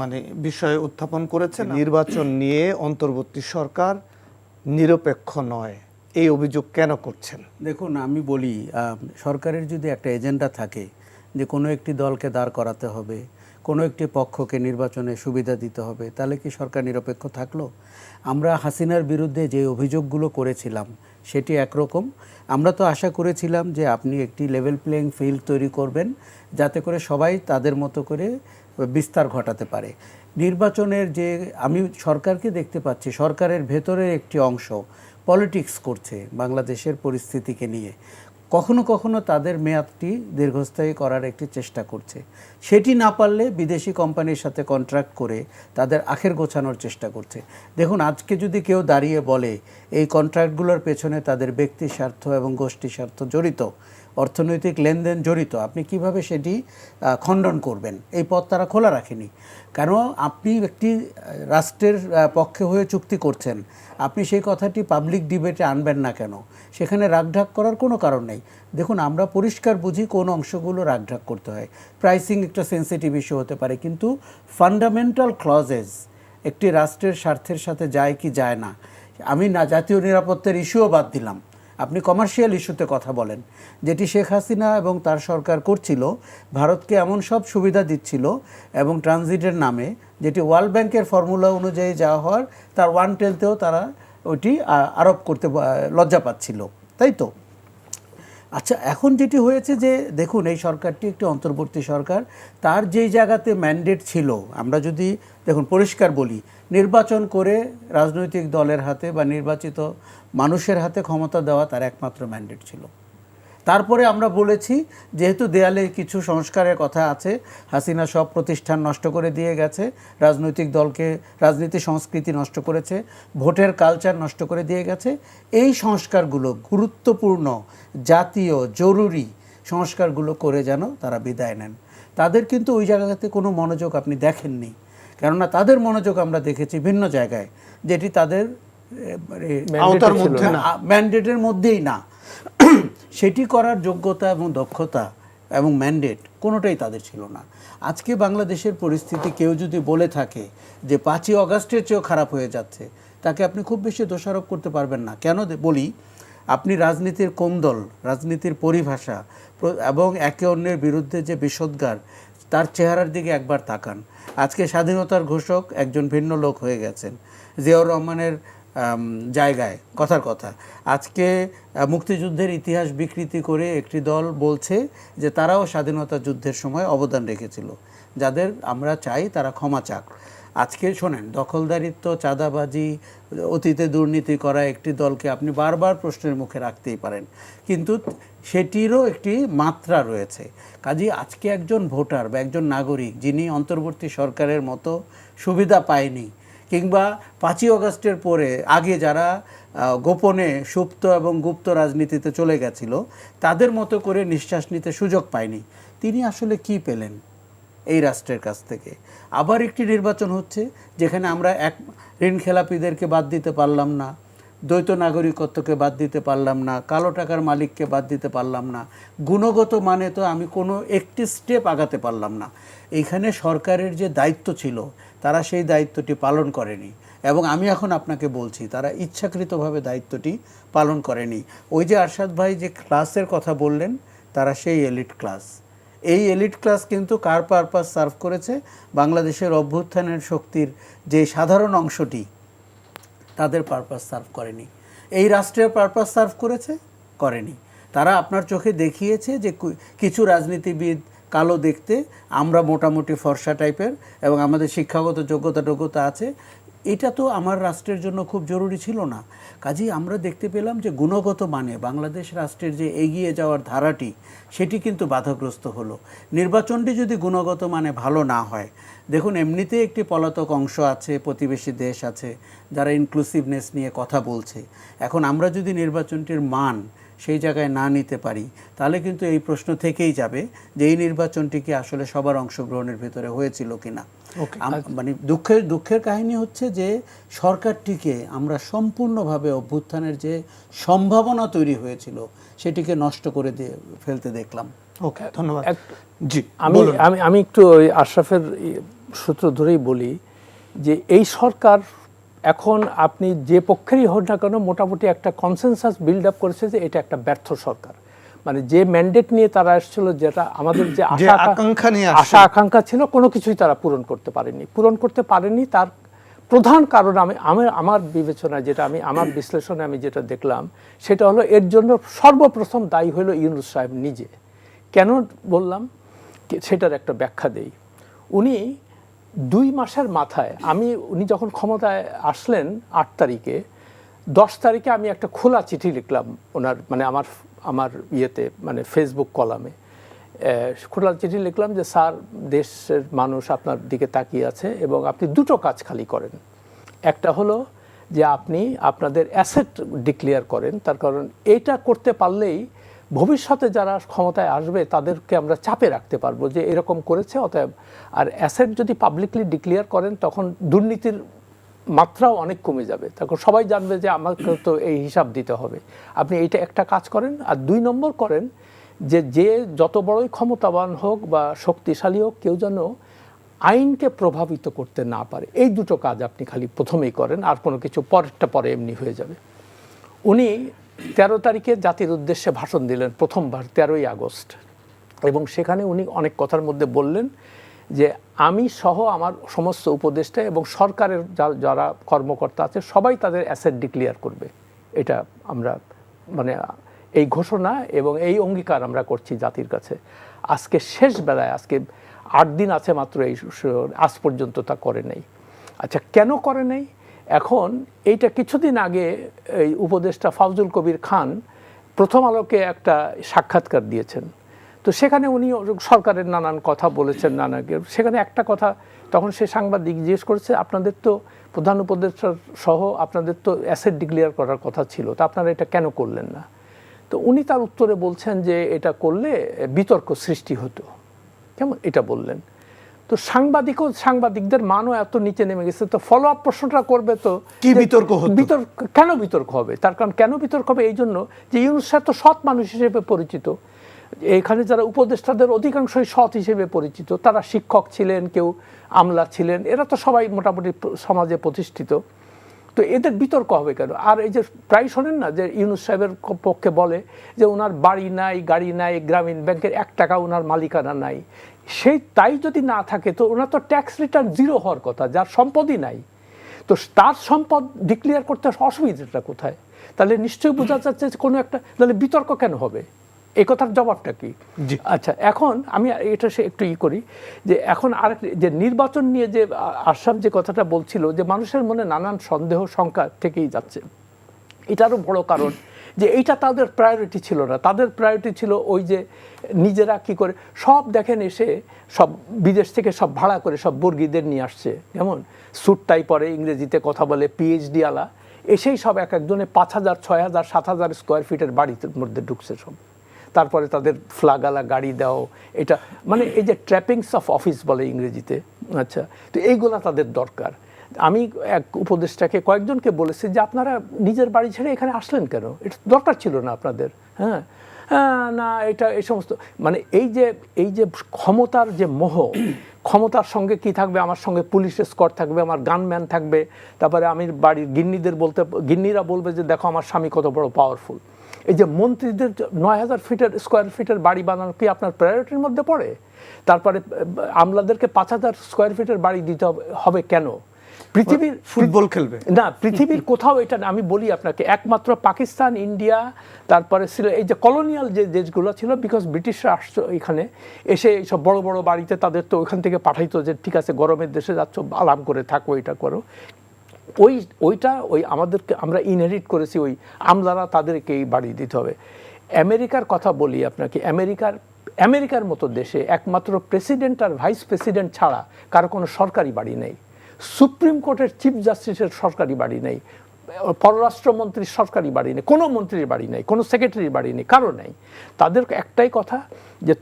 মানে বিষয় উত্থাপন করেছেন। নির্বাচন নিয়ে অন্তর্বর্তী সরকার নিরপেক্ষ নয়, এই অভিযোগ কেন করছেন? দেখুন, আমি বলি, সরকারের যদি একটা এজেন্ডা থাকে যে কোনো একটি দলকে দাঁড় করাতে হবে, কোনো একটি পক্ষকে নির্বাচনে সুবিধা দিতে হবে, তাহলে কি সরকার নিরপেক্ষ থাকলো? আমরা হাসিনার বিরুদ্ধে যে অভিযোগগুলো করেছিলাম সেটি একরকম। আমরা তো আশা করেছিলাম যে আপনি একটি লেভেল প্লেইং ফিল্ড তৈরি করবেন, যাতে করে সবাই তাদের মতো করে বিস্তার ঘটাতে পারে। নির্বাচনের যে আমি সরকারকে দেখতে পাচ্ছি, সরকারের ভেতরের একটি অংশ পলিটিক্স করছে বাংলাদেশের পরিস্থিতিকে নিয়ে। কখনো কখনো তাদের মেয়াদটি দীর্ঘস্থায়ী করার একটি চেষ্টা করছে। সেটি না পারলে বিদেশি কোম্পানির সাথে কন্ট্রাক্ট করে তাদের আখের গোছানোর চেষ্টা করছে। দেখুন, আজকে যদি কেউ দাঁড়িয়ে বলে এই কন্ট্রাক্টগুলোর পেছনে তাদের ব্যক্তি স্বার্থ এবং গোষ্ঠী স্বার্থ জড়িত, অর্থনৈতিক লেনদেন জড়িত, আপনি কিভাবে সেটি খণ্ডন করবেন, এই পথ তারা খোলা রাখেনি। কারণ আপনি একটি রাষ্ট্রের পক্ষে হয়ে চুক্তি করছেন, আপনি সেই কথাটি পাবলিক ডিবেটে আনবেন না কেন? সেখানে রাগঢাক করার কোনো কারণ নেই। দেখুন, আমরা পরিষ্কার বুঝি কোন অংশগুলো রাগঢাক করতে হয়। প্রাইসিং একটা সেন্সিটিভ ইস্যু হতে পারে, কিন্তু ফান্ডামেন্টাল ক্লজেস একটি রাষ্ট্রের স্বার্থের সাথে যায় কি যায় না। আমি না জাতীয় নিরাপত্তার ইস্যুও বাদ দিলাম, আপনি কমার্শিয়াল ইস্যুতে কথা বলেন, যেটি শেখ হাসিনা এবং তার সরকার করছিল, ভারতকে এমন সব সুবিধা দিচ্ছিল এবং ট্রানজিটের নামে, যেটি ওয়ার্ল্ড ব্যাংকের ফর্মুলা অনুযায়ী যাওয়া হওয়ার তার 1/10 তারা ওইটি আরোপ করতে লজ্জা পাচ্ছিল, তাই তো? আচ্ছা, এখন যেটি হয়েছে যে দেখুন, এই সরকারটি একটি অন্তর্বর্তী সরকার, তার যেই জায়গাতে ম্যান্ডেট ছিল, আমরা যদি দেখুন পরিষ্কার বলি, নির্বাচন করে রাজনৈতিক দলের হাতে বা নির্বাচিত মানুষের হাতে ক্ষমতা দেওয়া তার একমাত্র ম্যান্ডেট ছিল। তারপরে আমরা বলেছি, যেহেতু দেয়ালে কিছু সংস্কারের কথা আছে, হাসিনা সব প্রতিষ্ঠান নষ্ট করে দিয়ে গেছে, রাজনৈতিক দলকে, রাজনীতি সংস্কৃতি নষ্ট করেছে, ভোটের কালচার নষ্ট করে দিয়ে গেছে, এই সংস্কারগুলো গুরুত্বপূর্ণ, জাতীয়, জরুরি সংস্কারগুলো করে যেন তারা বিদায় নেন। তাদের কিন্তু ওই জায়গাতে কোনো মনোযোগ আপনি দেখেননি, কেননা তাদের মনোযোগ আমরা দেখেছি ভিন্ন জায়গায়, যেটি তাদের আওতার মধ্যে না, ম্যান্ডেটের মধ্যেই না। সেটি করার যোগ্যতা এবং দক্ষতা এবং ম্যান্ডেট কোনোটাই তাদের ছিল না। আজকে বাংলাদেশের পরিস্থিতি কেউ যদি বলে থাকে যে 5ই অগাস্টের চেয়েও খারাপ হয়ে যাচ্ছে, তাকে আপনি খুব বেশি দোষারোপ করতে পারবেন না। কেন বলি, আপনি রাজনীতির কোন্দল, রাজনীতির পরিভাষা এবং একে অন্যের বিরুদ্ধে যে বিষোদ্গার, তার চেহারার দিকে একবার তাকান। আজকে স্বাধীনতার ঘোষক একজন ভিন্ন লোক হয়ে গেছেন, জিয়াউর রহমানের জায়গায়। কথার কথা, আজকে মুক্তিযুদ্ধের ইতিহাস বিকৃতি করে একটি দল বলছে যে তারাও স্বাধীনতা যুদ্ধের সময় অবদান রেখেছিল, যাদের আমরা চাই তারা ক্ষমা চাক। আজকে শোনেন, দখলদারিত্ব, চাঁদাবাজি, অতীতে দুর্নীতি করা একটি দলকে আপনি বারবার প্রশ্নের মুখে রাখতেই পারেন, কিন্তু সেটিরও একটি মাত্রা রয়েছে। কাজেই আজকে একজন ভোটার বা একজন নাগরিক যিনি অন্তর্বর্তী সরকারের মতো সুবিধা পায়নি, কিংবা 5ই অগাস্টের পরে আগে যারা গোপনে সুপ্ত এবং গুপ্ত রাজনীতিতে চলে গেছিল, তাদের মতো করে নিঃশ্বাস নিতে সুযোগ পায়নি, তিনি আসলে কি পেলেন এই রাষ্ট্রের কাছ থেকে? আবার একটি নির্বাচন হচ্ছে যেখানে আমরা ঋণ খেলাপিদেরকে বাদ দিতে পারলাম না, দ্বৈত নাগরিকত্বকে বাদ দিতে পারলাম না, কালো টাকার মালিককে বাদ দিতে পারলাম না, গুণগত মানে তো আমি কোনো একটি স্টেপ আগাতে পারলাম না। এইখানে সরকারের যে দায়িত্ব ছিল, তারা সেই দায়িত্বটি পালন করেনি, এবং আমি এখন আপনাকে বলছি তারা ইচ্ছাকৃতভাবে দায়িত্বটি পালন করেনি। ওই যে আরশাদ ভাই যে ক্লাসের কথা বললেন, তারা সেই এলিট ক্লাস। এই এলিট ক্লাস কিন্তু কার পারপাস সার্ভ করেছে? বাংলাদেশের অভ্যুত্থানের শক্তির যে সাধারণ অংশটি, তাদের পারপাস সার্ভ করেনি। এই রাষ্ট্রের পারপাস সার্ভ করেছে? করেনি। তারা আপনার চোখে দেখিয়েছে যে কিছু রাজনীতিবিদ কালো দেখতে, আমরা মোটামুটি ফর্সা টাইপের এবং আমাদের শিক্ষাগত যোগ্যতা আছে, এটা তো আমার রাষ্ট্রের জন্য খুব জরুরি ছিল না। কাজেই আমরা দেখতে পেলাম যে গুণগত মানে বাংলাদেশ রাষ্ট্রের যে এগিয়ে যাওয়ার ধারাটি, সেটি কিন্তু বাধাগ্রস্ত হলো। নির্বাচনটি যদি গুণগত মানে ভালো না হয়, দেখুন এমনিতে একটি পলাতক অংশ আছে, প্রতিবেশী দেশ আছে যারা ইনক্লুসিভনেস নিয়ে কথা বলছে। এখন আমরা যদি নির্বাচনটির মান সেই জায়গায় না নিতে পারি, তাহলে কিন্তু এই প্রশ্ন থেকেই যাবে যে এই নির্বাচনটি কি আসলে সবার অংশগ্রহণের ভিতরে হয়েছিল কিনা। মানে দুঃখের কাহিনী হচ্ছে যে সরকারটিকে আমরা সম্পূর্ণভাবে অভ্যুত্থানের যে সম্ভাবনা তৈরি হয়েছিল, সেটিকে নষ্ট করে দিয়ে ফেলতে দেখলাম। ওকে, ধন্যবাদ। জি, আমি একটু ওই আশরাফের সূত্র ধরেই বলি যে এই সরকার এখন আপনি যে পক্ষেরই হোক না কেন, মোটামুটি একটা কনসেনসাস বিল্ড আপ করেছে যে এটা একটা ব্যর্থ সরকার। মানে যে ম্যান্ডেট নিয়ে তারা এসেছিল, যেটা আমাদের যে আশা আকাঙ্ক্ষা ছিল, কোনো কিছুই তারা পূরণ করতে পারেনি। তার প্রধান কারণ আমার বিবেচনায়, যেটা আমার বিশ্লেষণে আমি যেটা দেখলাম, সেটা হলো এর জন্য সর্বপ্রথম দায়ী হলো ইউনূস সাহেব নিজে। কেন বললাম সেটার একটা ব্যাখ্যা দেই। উনি 2 মাসের মাথায়, উনি যখন ক্ষমতায় আসলেন 8 তারিখে, 10 তারিখে আমি একটা খোলা চিঠি লিখলাম ওনার, মানে আমার ইয়েতে, মানে ফেসবুক কলামে খোলা চিঠি লিখলাম যে স্যার, দেশের মানুষ আপনার দিকে তাকিয়ে আছে এবং আপনি 2টো কাজ খালি করেন। একটা হলো যে আপনি আপনাদের অ্যাসেট ডিক্লেয়ার করেন, তার কারণ এটা করতে পারলেই ভবিষ্যতে যারা ক্ষমতায় আসবে তাদেরকে আমরা চাপে রাখতে পারবো যে এরকম করেছে, অতএব আর অ্যাসেট যদি পাবলিকলি ডিক্লেয়ার করেন তখন দুর্নীতির মাত্রাও অনেক কমে যাবে, তখন সবাই জানবে যে আমাকে তো এই হিসাব দিতে হবে। আপনি এইটা একটা কাজ করেন। আর 2 নম্বর করেন যে যত বড়ই ক্ষমতাবান হোক বা শক্তিশালী হোক, কেউ যেন আইনকে প্রভাবিত করতে না পারে। এই দুটো কাজ আপনি খালি প্রথমেই করেন, আর কোনো কিছু পরেরটা পরে এমনি হয়ে যাবে। উনি 13 তারিখে জাতির উদ্দেশ্যে ভাষণ দিলেন প্রথমবার, 13ই আগস্ট, এবং সেখানে উনি অনেক কথার মধ্যে বললেন যে আমি সহ আমার সমস্ত উপদেষ্টা এবং সরকারের যারা কর্মকর্তা আছে সবাই তাদের অ্যাসেট ডিক্লেয়ার করবে। এটা আমরা মানে এই ঘোষণা এবং এই অঙ্গীকার আমরা করছি জাতির কাছে। আজকে শেষ বেলায়, আজকে 8 দিন আছে মাত্র, এই আজ পর্যন্ত তা করে নেই। আচ্ছা, কেন করে নেই? এখন এইটা কিছুদিন আগে এই উপদেষ্টা ফাউজুল কবির খান প্রথম আলোকে একটা সাক্ষাৎকার দিয়েছেন। তো সেখানে উনি সরকারের নানান কথা বলেছেন, সেখানে একটা কথা, তখন সে সাংবাদিক জিজ্ঞেস করেছে আপনাদের তো প্রধান উপদেষ্টা সহ আপনাদের তো অ্যাসেট ডিক্লেয়ার করার কথা ছিল, তো আপনারা এটা কেন করলেন না? তো উনি তার উত্তরে বলছেন যে এটা করলে বিতর্ক সৃষ্টি হতো। কেমন এটা বললেন? তো সাংবাদিকদের মানও এত নিচে নেমে গেছে, তো ফলো আপ প্রশ্নটা করবে তো কি বিতর্ক হতো? কেন বিতর্ক হবে? তার কারণ কেন বিতর্ক হবে? এই জন্য যে ইউনূস সাহেব তো সৎ মানুষ হিসেবে পরিচিত, এখানে যারা উপদেষ্টাদের অধিকাংশই সৎ হিসেবে পরিচিত, তারা শিক্ষক ছিলেন, কেউ আমলা ছিলেন, এরা তো সবাই মোটামুটি সমাজে প্রতিষ্ঠিত, তো এদের বিতর্ক হবে কেন? আর এই যে প্রায় শোনেন না যে ইউনূস সাহেবের পক্ষে বলে যে ওনার বাড়ি নাই, গাড়ি নাই, গ্রামীণ ব্যাংকের 1 টাকা ওনার মালিকানা নাই। তাই যদি না থাকে তো ওনার তো ট্যাক্স রিটার্ন 0 হওয়ার কথা, যার সম্পদই নাই। তো তার সম্পদ ডিক্লেয়ার করতে অসুবিধাটা কোথায়? তাহলে নিশ্চয়ই বোঝা যাচ্ছে যে কোনো একটা, তাহলে বিতর্ক কেন হবে? এই কথার জবাবটা কি? আচ্ছা, এখন আমি এটা একটু করি যে এখন আরেক যে নির্বাচন নিয়ে যে আশরাফ যে কথাটা বলছিল যে মানুষের মনে নানান সন্দেহ শঙ্কা থেকেই যাচ্ছে, এটারও বড় কারণ যে এইটা তাদের প্রায়োরিটি ছিল না। তাদের প্রায়োরিটি ছিল ওই যে নিজেরা কি করে সব দেখেন এসে সব বিদেশ থেকে সব ভাড়া করে সব বর্গীদের নিয়ে আসছে, যেমন স্যুট টাই পরে, ইংরেজিতে কথা বলে, পিএইচডি আলা, এসেই সব এক একজনে 5,000, 6,000, 7,000 স্কোয়ার ফিটের বাড়ির মধ্যে ঢুকছে সব। তারপরে তাদের ফ্ল্যাগালা গাড়ি দাও, এটা মানে এই যে ট্র্যাপিংস অফ অফিস বলে ইংরেজিতে। আচ্ছা, তো এইগুলা তাদের দরকার। আমি এক উপদেষ্টাকে কয়েকজনকে বলেছি যে আপনারা নিজের বাড়ি ছেড়ে এখানে আসলেন কেন? এটা দরকার ছিল না আপনাদের। হ্যাঁ, না, এটা এই সমস্ত মানে এই যে ক্ষমতার যে মোহ, ক্ষমতার সঙ্গে কি থাকবে? আমার সঙ্গে পুলিশ স্কট থাকবে, আমার গানম্যান থাকবে, তারপরে আমি বাড়ির গিন্নিরা বলবে যে দেখো আমার স্বামী কত বড় পাওয়ারফুল। এই যে মন্ত্রীদের 9,000 স্কোয়ার ফিটের বাড়ি বানানো কি আপনার প্রায়োরিটির মধ্যে পড়ে? তারপরে আমলাদেরকে 5,000 স্কোয়ার ফিটের বাড়ি দিতে হবে কেন? পৃথিবীর ফুটবল খেলবে না, পৃথিবীর কোথাও এটা না। আমি বলি আপনাকে, একমাত্র পাকিস্তান, ইন্ডিয়া, তারপরে ছিল এই যে কলোনিয়াল যে দেশগুলো ছিল, বিকজ ব্রিটিশরা আসতো এখানে, এসে এইসব বড় বড় বাড়িতে তাদের তো ওইখান থেকে পাঠাইতো যে ঠিক আছে গরমের দেশে যাচ্ছ, আরাম করে থাকো, এটা করো। ওইটা আমাদেরকে আমরা ইনহেরিট করেছি, ওই আমলারা তাদেরকেই বাড়ি দিতে হবে। আমেরিকার কথা বলি আপনাকে, আমেরিকার মতো দেশে একমাত্র প্রেসিডেন্ট আর ভাইস প্রেসিডেন্ট ছাড়া কারো কোনো সরকারি বাড়ি নেই। সুপ্রিম কোর্টের চিফ জাস্টিসের সরকারি বাড়ি নেই, পররাষ্ট্রমন্ত্রীর সরকারি বাড়ি নেই, কোনো মন্ত্রীর বাড়ি নেই, কোনো সেক্রেটারির বাড়ি নেই, কারো নেই। তাদের একটাই কথা যে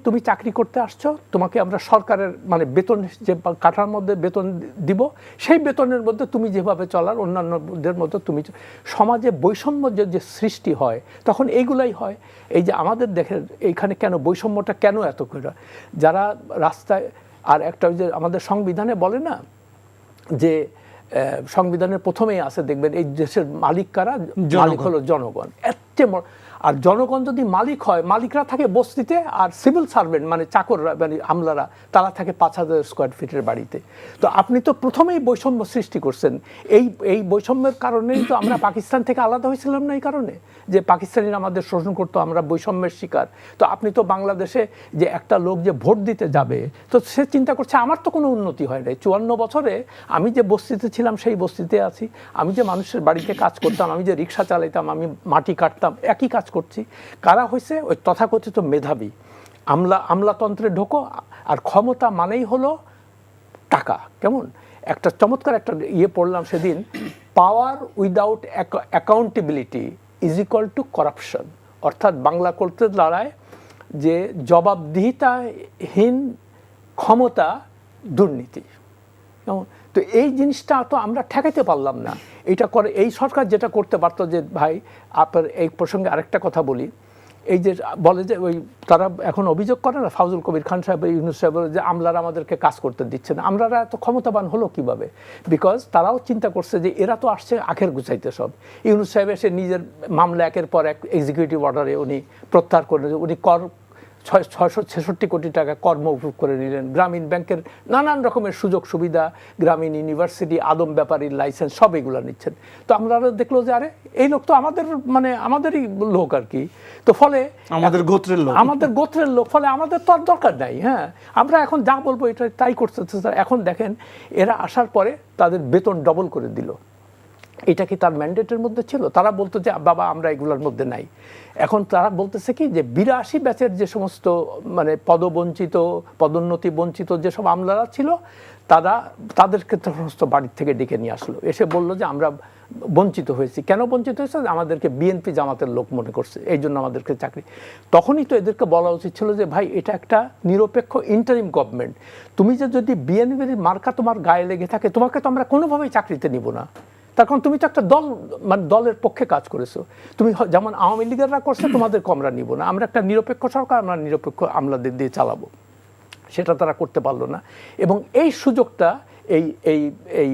তুমি চাকরি করতে আসছো, তোমাকে আমরা সরকারের মানে বেতন যে কাঠার মধ্যে বেতন দিব, সেই বেতনের মধ্যে তুমি যেভাবে চলার অন্যান্যদের মধ্যে তুমি। সমাজে বৈষম্য যে সৃষ্টি হয় তখন এইগুলাই হয়। এই যে আমাদের দেখেন এইখানে কেন বৈষম্যটা কেন এত করে, যারা রাস্তায়, আর একটা ওই যে আমাদের সংবিধানে বলে না যে সংবিধানের প্রথমেই আছে দেখবেন এই দেশের মালিক কারা? মালিক হলো জনগণ। আর জনগণ যদি মালিক হয়, মালিকরা থাকে বস্তিতে, আর সিভিল সার্ভেন্ট মানে চাকররা মানে আমলারা তারা থাকে 5,000 স্কোয়ার ফিটের বাড়িতে। তো আপনি তো প্রথমেই বৈষম্য সৃষ্টি করছেন। এই বৈষম্যের কারণেই তো আমরা পাকিস্তান থেকে আলাদা হয়েছিলাম না, এই কারণে যে পাকিস্তানিরা আমাদের শোষণ করতো, আমরা বৈষম্যের শিকার। তো আপনি তো বাংলাদেশে যে একটা লোক যে ভোট দিতে যাবে, তো সে চিন্তা করছে আমার তো কোনো উন্নতি হয় নাই, 54 বছরে আমি যে বস্তিতে ছিলাম সেই বস্তিতে আছি, আমি যে মানুষের বাড়িতে কাজ করতাম, আমি যে রিক্সা চালাইতাম, আমি মাটি কাটতাম, একই কাজ করছি। কারা হয়েছে? ওই তথাকথিত মেধাবী আমলাতন্ত্রে ঢোকো। আর ক্ষমতা মানেই হলো টাকা। কেমন একটা চমৎকার একটা পড়লাম সেদিন, power without accountability is equal to corruption, অর্থাৎ বাংলা করতে দাঁড়ায় যে জবাবদিহিতাহীন ক্ষমতা দুর্নীতি। তো এই জিনিসটা তো আমরা ঠেকাইতে পারলাম না। এটা করে এই সরকার যেটা করতে পারতো, যে ভাই আপনার এই প্রসঙ্গে আরেকটা কথা বলি, এই যে বলে যে ওই তারা এখন অভিযোগ করে না ফাউজুল কবির খান সাহেব, ইউনূস সাহেব, যে আমলারা আমাদেরকে কাজ করতে দিচ্ছে না। আমলারা এত ক্ষমতাবান হলো কিভাবে? বিকজ তারাও চিন্তা করছে যে এরা তো আসছে আখের গুছাইতে সব। ইউনূস সাহেব এসে নিজের মামলা একের পর এক এক্সিকিউটিভ অর্ডারে উনি প্রত্যাহার করে, উনি 666 কোটি টাকা কর মওকুফ করে নিলেন। গ্রামীণ ব্যাংকের নানান রকমের সুযোগ সুবিধা, গ্রামীণ ইউনিভার্সিটি, আদম ব্যাপারীর লাইসেন্স, সব এগুলো নিচ্ছেন। তো আমরা দেখলো যে আরে এই লোক তো আমাদের আমাদেরই লোক আর কি, তো ফলে আমাদের গোত্রের লোক, ফলে আমাদের তো আর দরকার নাই। হ্যাঁ, আমরা এখন যা বলবো এটা তাই করতে। এখন দেখেন এরা আসার পরে তাদের বেতন ডবল করে দিল। এটা কি তার ম্যান্ডেটের মধ্যে ছিল? তারা বলতো যে বাবা আমরা এগুলোর মধ্যে নাই। এখন তারা বলতেছে কি যে 82 ব্যাচের যে সমস্ত পদবঞ্চিত, পদোন্নতি বঞ্চিত যেসব আমলারা ছিল, তাদেরকে সমস্ত বাড়ির থেকে ডেকে নিয়ে আসলো, এসে বলল যে আমরা বঞ্চিত হয়েছি। কেন বঞ্চিত হয়েছে? আমাদেরকে বিএনপি জামাতের লোক মনে করছে, এই জন্য আমাদেরকে চাকরি। তখনই তো এদেরকে বলা উচিত ছিল যে ভাই এটা একটা নিরপেক্ষ ইন্টারিম গভর্নমেন্ট, তুমি যে যদি বিএনপির মার্কা তোমার গায়ে লেগে থাকে, তোমাকে তো আমরা কোনোভাবেই চাকরিতে নিব না। তার কারণ তুমি তো একটা দল, দলের পক্ষে কাজ করেছো। তুমি যেমন আওয়ামী লীগেররা করছে, তোমাদেরকে আমরা নিব না। আমরা একটা নিরপেক্ষ সরকার, আমরা নিরপেক্ষ আমলাদের দিয়ে চালাবো। সেটা তারা করতে পারলো না। এবং এই সুযোগটা এই এই এই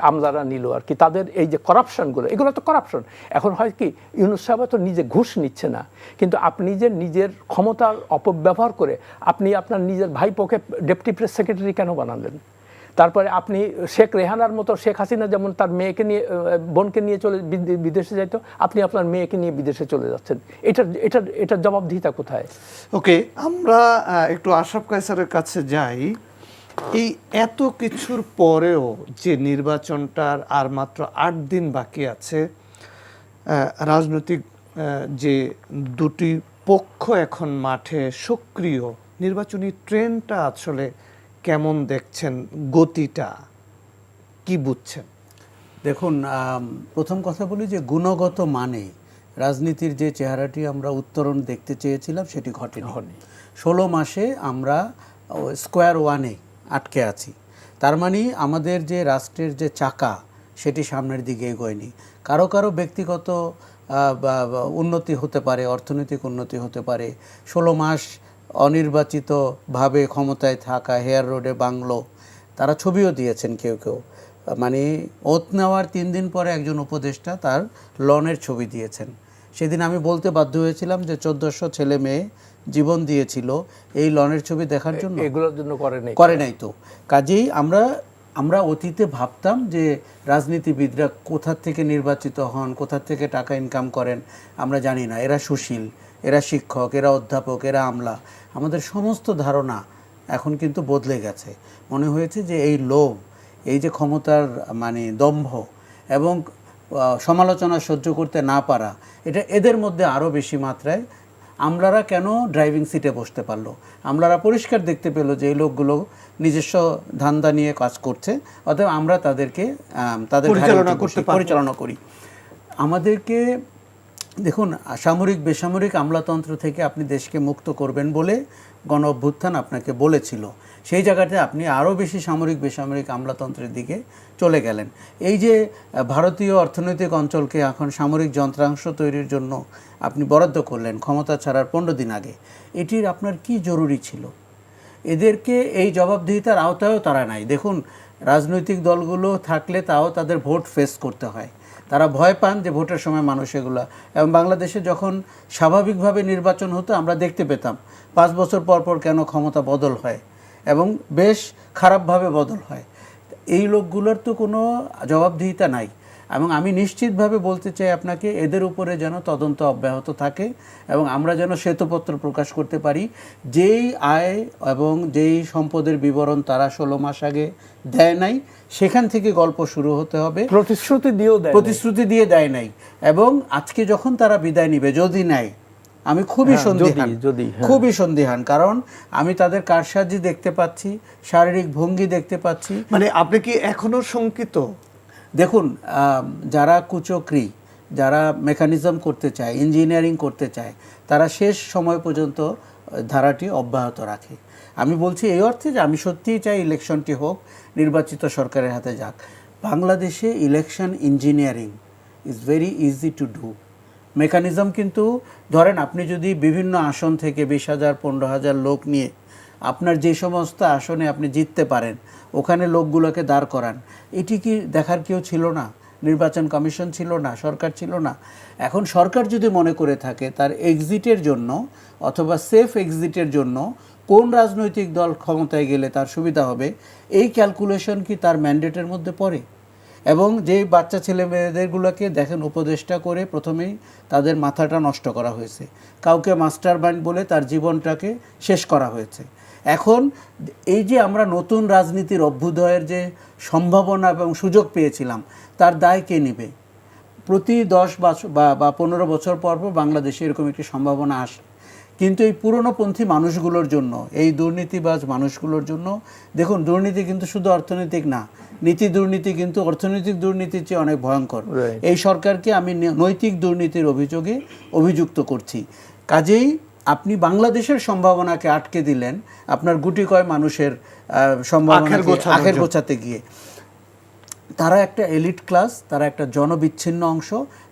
আমলারা নিল আর কি। তাদের এই যে করাপশনগুলো, এগুলো তো করাপশন। এখন হয় কি, ইউনূস সাহেব তো নিজে ঘুষ নিচ্ছে না, কিন্তু আপনি যে নিজের ক্ষমতার অপব্যবহার করে আপনি আপনার নিজের ভাইপোকে ডেপুটি প্রেস সেক্রেটারি কেন বানালেন? তারপরে আপনি শেখ রেহানার মতো, শেখ হাসিনা যেমন তার মেয়েকে নিয়ে, বোনকে নিয়ে চলে বিদেশে যাইতো, আপনি আপনার মেয়েকে নিয়ে বিদেশে চলে যাচ্ছেন। এটার জবাবদিহিতা কোথায়? ওকে, আমরা একটু আশরাফ কায়সারের কাছে যাই। এই এত কিছুর পরেও যে নির্বাচনটার আর মাত্র 8 দিন বাকি আছে, রাজনৈতিক যে দুটি পক্ষ এখন মাঠে সক্রিয়, নির্বাচনী ট্রেন্ডটা আসলে কেমন দেখছেন? গতিটা কি বুঝছেন? দেখুন, প্রথম কথা বলি যে গুণগত মানে রাজনীতির যে চেহারাটি আমরা উত্তরণ দেখতে চেয়েছিলাম সেটি ঘটেনি। 16 মাসে আমরা স্কোয়ার ওয়ানে আটকে আছি। তার মানে আমাদের যে রাষ্ট্রের যে চাকা সেটি সামনের দিকে এগোয়নি। কারো কারো ব্যক্তিগত উন্নতি হতে পারে, অর্থনৈতিক উন্নতি হতে পারে। 16 মাস অনির্বাচিতভাবে ক্ষমতায় থাকা, হেয়ার রোডে বাংলো, তারা ছবিও দিয়েছেন কেউ কেউ। মানে ওত নেওয়ার 3 দিন পরে একজন উপদেষ্টা তার লনের ছবি দিয়েছেন। সেদিন আমি বলতে বাধ্য হয়েছিলাম যে 1400 ছেলে মেয়ে জীবন দিয়েছিল এই লনের ছবি দেখার জন্য, এগুলোর জন্য করে নাই তো। কাজেই আমরা অতীতে ভাবতাম যে রাজনীতিবিদরা কোথা থেকে নির্বাচিত হন, কোথা থেকে টাকা ইনকাম করেন আমরা জানি না। এরা সুশীল, এরা শিক্ষক, এরা অধ্যাপক, এরা আমলা। আমাদের সমস্ত ধারণা এখন কিন্তু বদলে গেছে। মনে হয়েছে যে এই লোভ, এই যে ক্ষমতার দম্ভ এবং সমালোচনা সহ্য করতে না পারা, এটা এদের মধ্যে আরও বেশি মাত্রায়। আমলারা কেন ড্রাইভিং সিটে বসতে পারলো? আমলারা পরিষ্কার দেখতে পেল যে এই লোকগুলো নিজস্ব ধান্দা নিয়ে কাজ করছে, অতএব আমরা তাদেরকে পরিচালনা করি। আমাদেরকে দেখুন, সামরিক বেসামরিক আমলাতন্ত্র থেকে আপনি দেশকে মুক্ত করবেন বলে গণ অভ্যুত্থান আপনাকে বলেছিল। সেই জায়গাতে আপনি আরও বেশি সামরিক বেসামরিক আমলাতন্ত্রের দিকে চলে গেলেন। এই যে ভারতীয় অর্থনৈতিক অঞ্চলকে এখন সামরিক যন্ত্রাংশ তৈরির জন্য আপনি বরাদ্দ করলেন ক্ষমতা ছাড়ার 15 দিন আগে, এটির আপনার কি জরুরি ছিল? এদেরকে এই জবাবদিহিতার আওতায়ও তারা নাই। দেখুন, রাজনৈতিক দলগুলো থাকলে তাও তাদের ভোট ফেস করতে হয়। তারা ভয় পান যে ভোটের সময় মানুষ এগুলা, এবং বাংলাদেশে যখন স্বাভাবিকভাবে নির্বাচন হতো আমরা দেখতে পেতাম 5 বছর পর পর কেন ক্ষমতা বদল হয় এবং বেশ খারাপভাবে বদল হয়। এই লোকগুলোর তো কোনো জবাবদিহিতা নাই। এবং আমি নিশ্চিতভাবে বলতে চাই আপনাকে, এদের উপরে যেন তদন্ত অব্যাহত থাকে এবং আমরা যেন শ্বেতপত্র প্রকাশ করতে পারি যেই আয় এবং যেই সম্পদের বিবরণ তারা 16 মাস আগে দেয় নাই, সেখান থেকে গল্প শুরু হতে হবে। প্রতিশ্রুতি দিয়ে দেয় নাই, এবং আজকে যখন তারা বিদায় নিবে, যদি নেয়, আমি খুবই সন্দিহান, কারণ আমি তাদের কারসাজি দেখতে পাচ্ছি, শারীরিক ভঙ্গি দেখতে পাচ্ছি। আপনি কি এখনো শঙ্কিত? দেখুন, যারা কুচক্রী, যারা মেকানিজম করতে চায়, ইঞ্জিনিয়ারিং করতে চায়, তারা শেষ সময় পর্যন্ত ধারাটি অব্যাহত রাখে। আমি বলছি এই অর্থে যে আমি সত্যিই চাই ইলেকশনটি হোক, নির্বাচিত সরকারের হাতে যাক। বাংলাদেশে election engineering is very easy to do. Mechanism কিন্তু ধরেন আপনি যদি বিভিন্ন আসন থেকে 20,000 15,000 লোক নিয়ে আপনার যে সমস্ত আসনে আপনি জিততে পারেন ওখানে লোকগুলোকে দাঁড় করান, এটি কি দেখার কেউ ছিল না? নির্বাচন কমিশন ছিল না, সরকার ছিল না? এখন সরকার যদি মনে করে থাকে তার এক্সিটের জন্য অথবা সেফ এক্সিটের জন্য কোন রাজনৈতিক দল ক্ষমতায় গেলে তার সুবিধা হবে, এই ক্যালকুলেশন কি তার ম্যান্ডেটের মধ্যে পড়ে? এবং যে বাচ্চা ছেলে মেয়েদেরগুলোকে দেখেন উপদেষ্টা করে প্রথমেই তাদের মাথাটা নষ্ট করা হয়েছে, কাউকে মাস্টার মাইন্ড বলে তার জীবনটাকে শেষ করা হয়েছে। এখন এই যে আমরা নতুন রাজনীতির অভ্যুদয়ের যে সম্ভাবনা এবং সুযোগ পেয়েছিলাম, তার দায় কে নেবে? প্রতি 10 বছর বা 15 বছর পর পর বাংলাদেশে এরকম একটি সম্ভাবনা আসে, কিন্তু এই পুরনোপন্থী মানুষগুলোর জন্য, এই দুর্নীতিবাজ মানুষগুলোর জন্য, দেখুন দুর্নীতি কিন্তু শুধু অর্থনৈতিক না, নীতি দুর্নীতি কিন্তু অর্থনৈতিক দুর্নীতির চেয়ে অনেক ভয়ঙ্কর। এই সরকারকে আমি নৈতিক দুর্নীতির অভিযোগে অভিযুক্ত করছি। কাজেই আপনি বাংলাদেশের সম্ভাবনাকে আটকে দিলেন আপনার গুটি কয় মানুষের সম্ভাবনাকে আখের গোছাতে গিয়ে। তারা একটা এলিট ক্লাস, তারা একটা জনবিচ্ছিন্ন অংশ,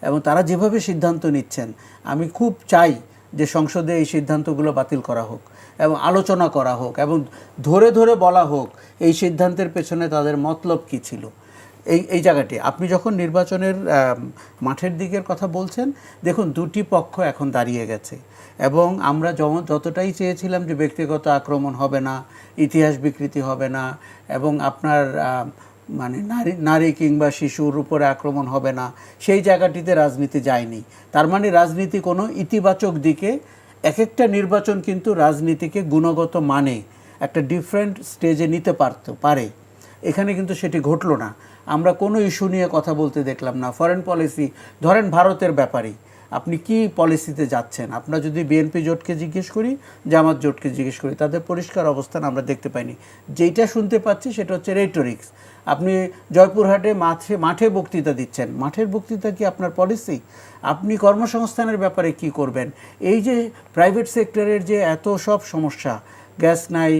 এবং তারা যেভাবে সিদ্ধান্ত নিচ্ছেন আমি খুব চাই যে সংসদে এই সিদ্ধান্তগুলো বাতিল করা হোক এবং আলোচনা করা হোক এবং ধরে ধরে বলা হোক এই সিদ্ধান্তের পেছনে তাদের মতলব কী ছিল। এই জায়গাটি আপনি যখন নির্বাচনের মাঠের দিকের কথা বলছেন, দেখুন দুটি পক্ষ এখন দাঁড়িয়ে গেছে এবং আমরা যতটাই চেয়েছিলাম যে ব্যক্তিগত আক্রমণ হবে না, ইতিহাস বিকৃতি হবে না এবং আপনার মানে নারী কিংবা শিশুর উপরে আক্রমণ হবে না, সেই জায়গাটিতে রাজনীতি যায়নি। তার মানে রাজনীতি কোনো ইতিবাচক দিকে, এক একটা নির্বাচন কিন্তু রাজনীতিকে গুণগত মানে একটা ডিফারেন্ট স্টেজে নিতে পারে। এখানে কিন্তু সেটি ঘটলো না। আমরা কোনো ইস্যু নিয়ে কথা বলতে দেখলাম না। ফরেন পলিসি ধরেন ভারতের ব্যাপারে আপনি কি পলিসিতে যাচ্ছেন, আমরা যদি বিএনপি জোটকে জিজ্ঞেস করি, জামাত জোটকে জিজ্ঞেস করি, তাদের পরিষ্কার অবস্থান আমরা দেখতে পাইনি। যেইটা শুনতে পাচ্ছি সেটা হচ্ছে রেটোরিক্স। আপনি জয়পুরহাটে মাঠে বক্তৃতা দিচ্ছেন, মাঠের বক্তৃতা কি আপনার পলিসি? আপনি কর্মসংস্থানের ব্যাপারে কি করবেন? এই যে প্রাইভেট সেক্টরের যে এত সব সমস্যা, গ্যাস নাই,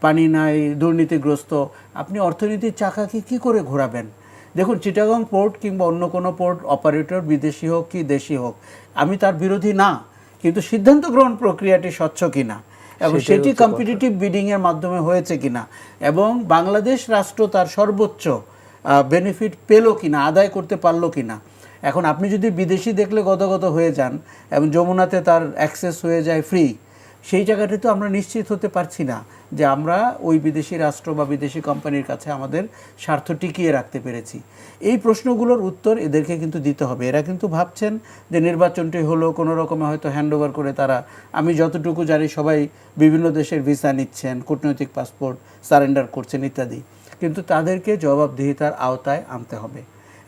পানি নাই, দুর্নীতিগ্রস্ত, আপনি অর্থনীতির চাকাকে কি করে ঘোরাবেন? দেখুন চিটাগং পোর্ট কিংবা অন্য কোনো পোর্ট অপারেটর বিদেশি হোক কি দেশি হোক, আমি তার বিরোধী না, কিন্তু সিদ্ধান্ত গ্রহণ প্রক্রিয়াটি স্বচ্ছ কিনা এবং সেটি কম্পিটিটিভ বিডিংয়ের মাধ্যমে হয়েছে কিনা এবং বাংলাদেশ রাষ্ট্র তার সর্বোচ্চ বেনিফিট পেল কিনা, আদায় করতে পারলো কিনা। এখন আপনি যদি বিদেশি দেখলে গদগদ হয়ে যান এবং যমুনাতে তার অ্যাক্সেস হয়ে যায় ফ্রি, সেই জায়গাটি তো আমরা নিশ্চিত হতে পারছি না যে আমরা ওই বিদেশি রাষ্ট্র বা বিদেশি কোম্পানির কাছে আমাদের স্বার্থ টিকিয়ে রাখতে পেরেছি। এই প্রশ্নগুলোর উত্তর এদেরকে কিন্তু দিতে হবে। এরা কিন্তু ভাবছেন যে নির্বাচনটি হলো কোনো রকমে হয়তো হ্যান্ডওভার করে তারা, আমি যতটুকু জানি সবাই বিভিন্ন দেশের ভিসা নিচ্ছেন, কূটনৈতিক পাসপোর্ট সারেন্ডার করছেন ইত্যাদি, কিন্তু তাদেরকে জবাবদিহিতার আওতায় আনতে হবে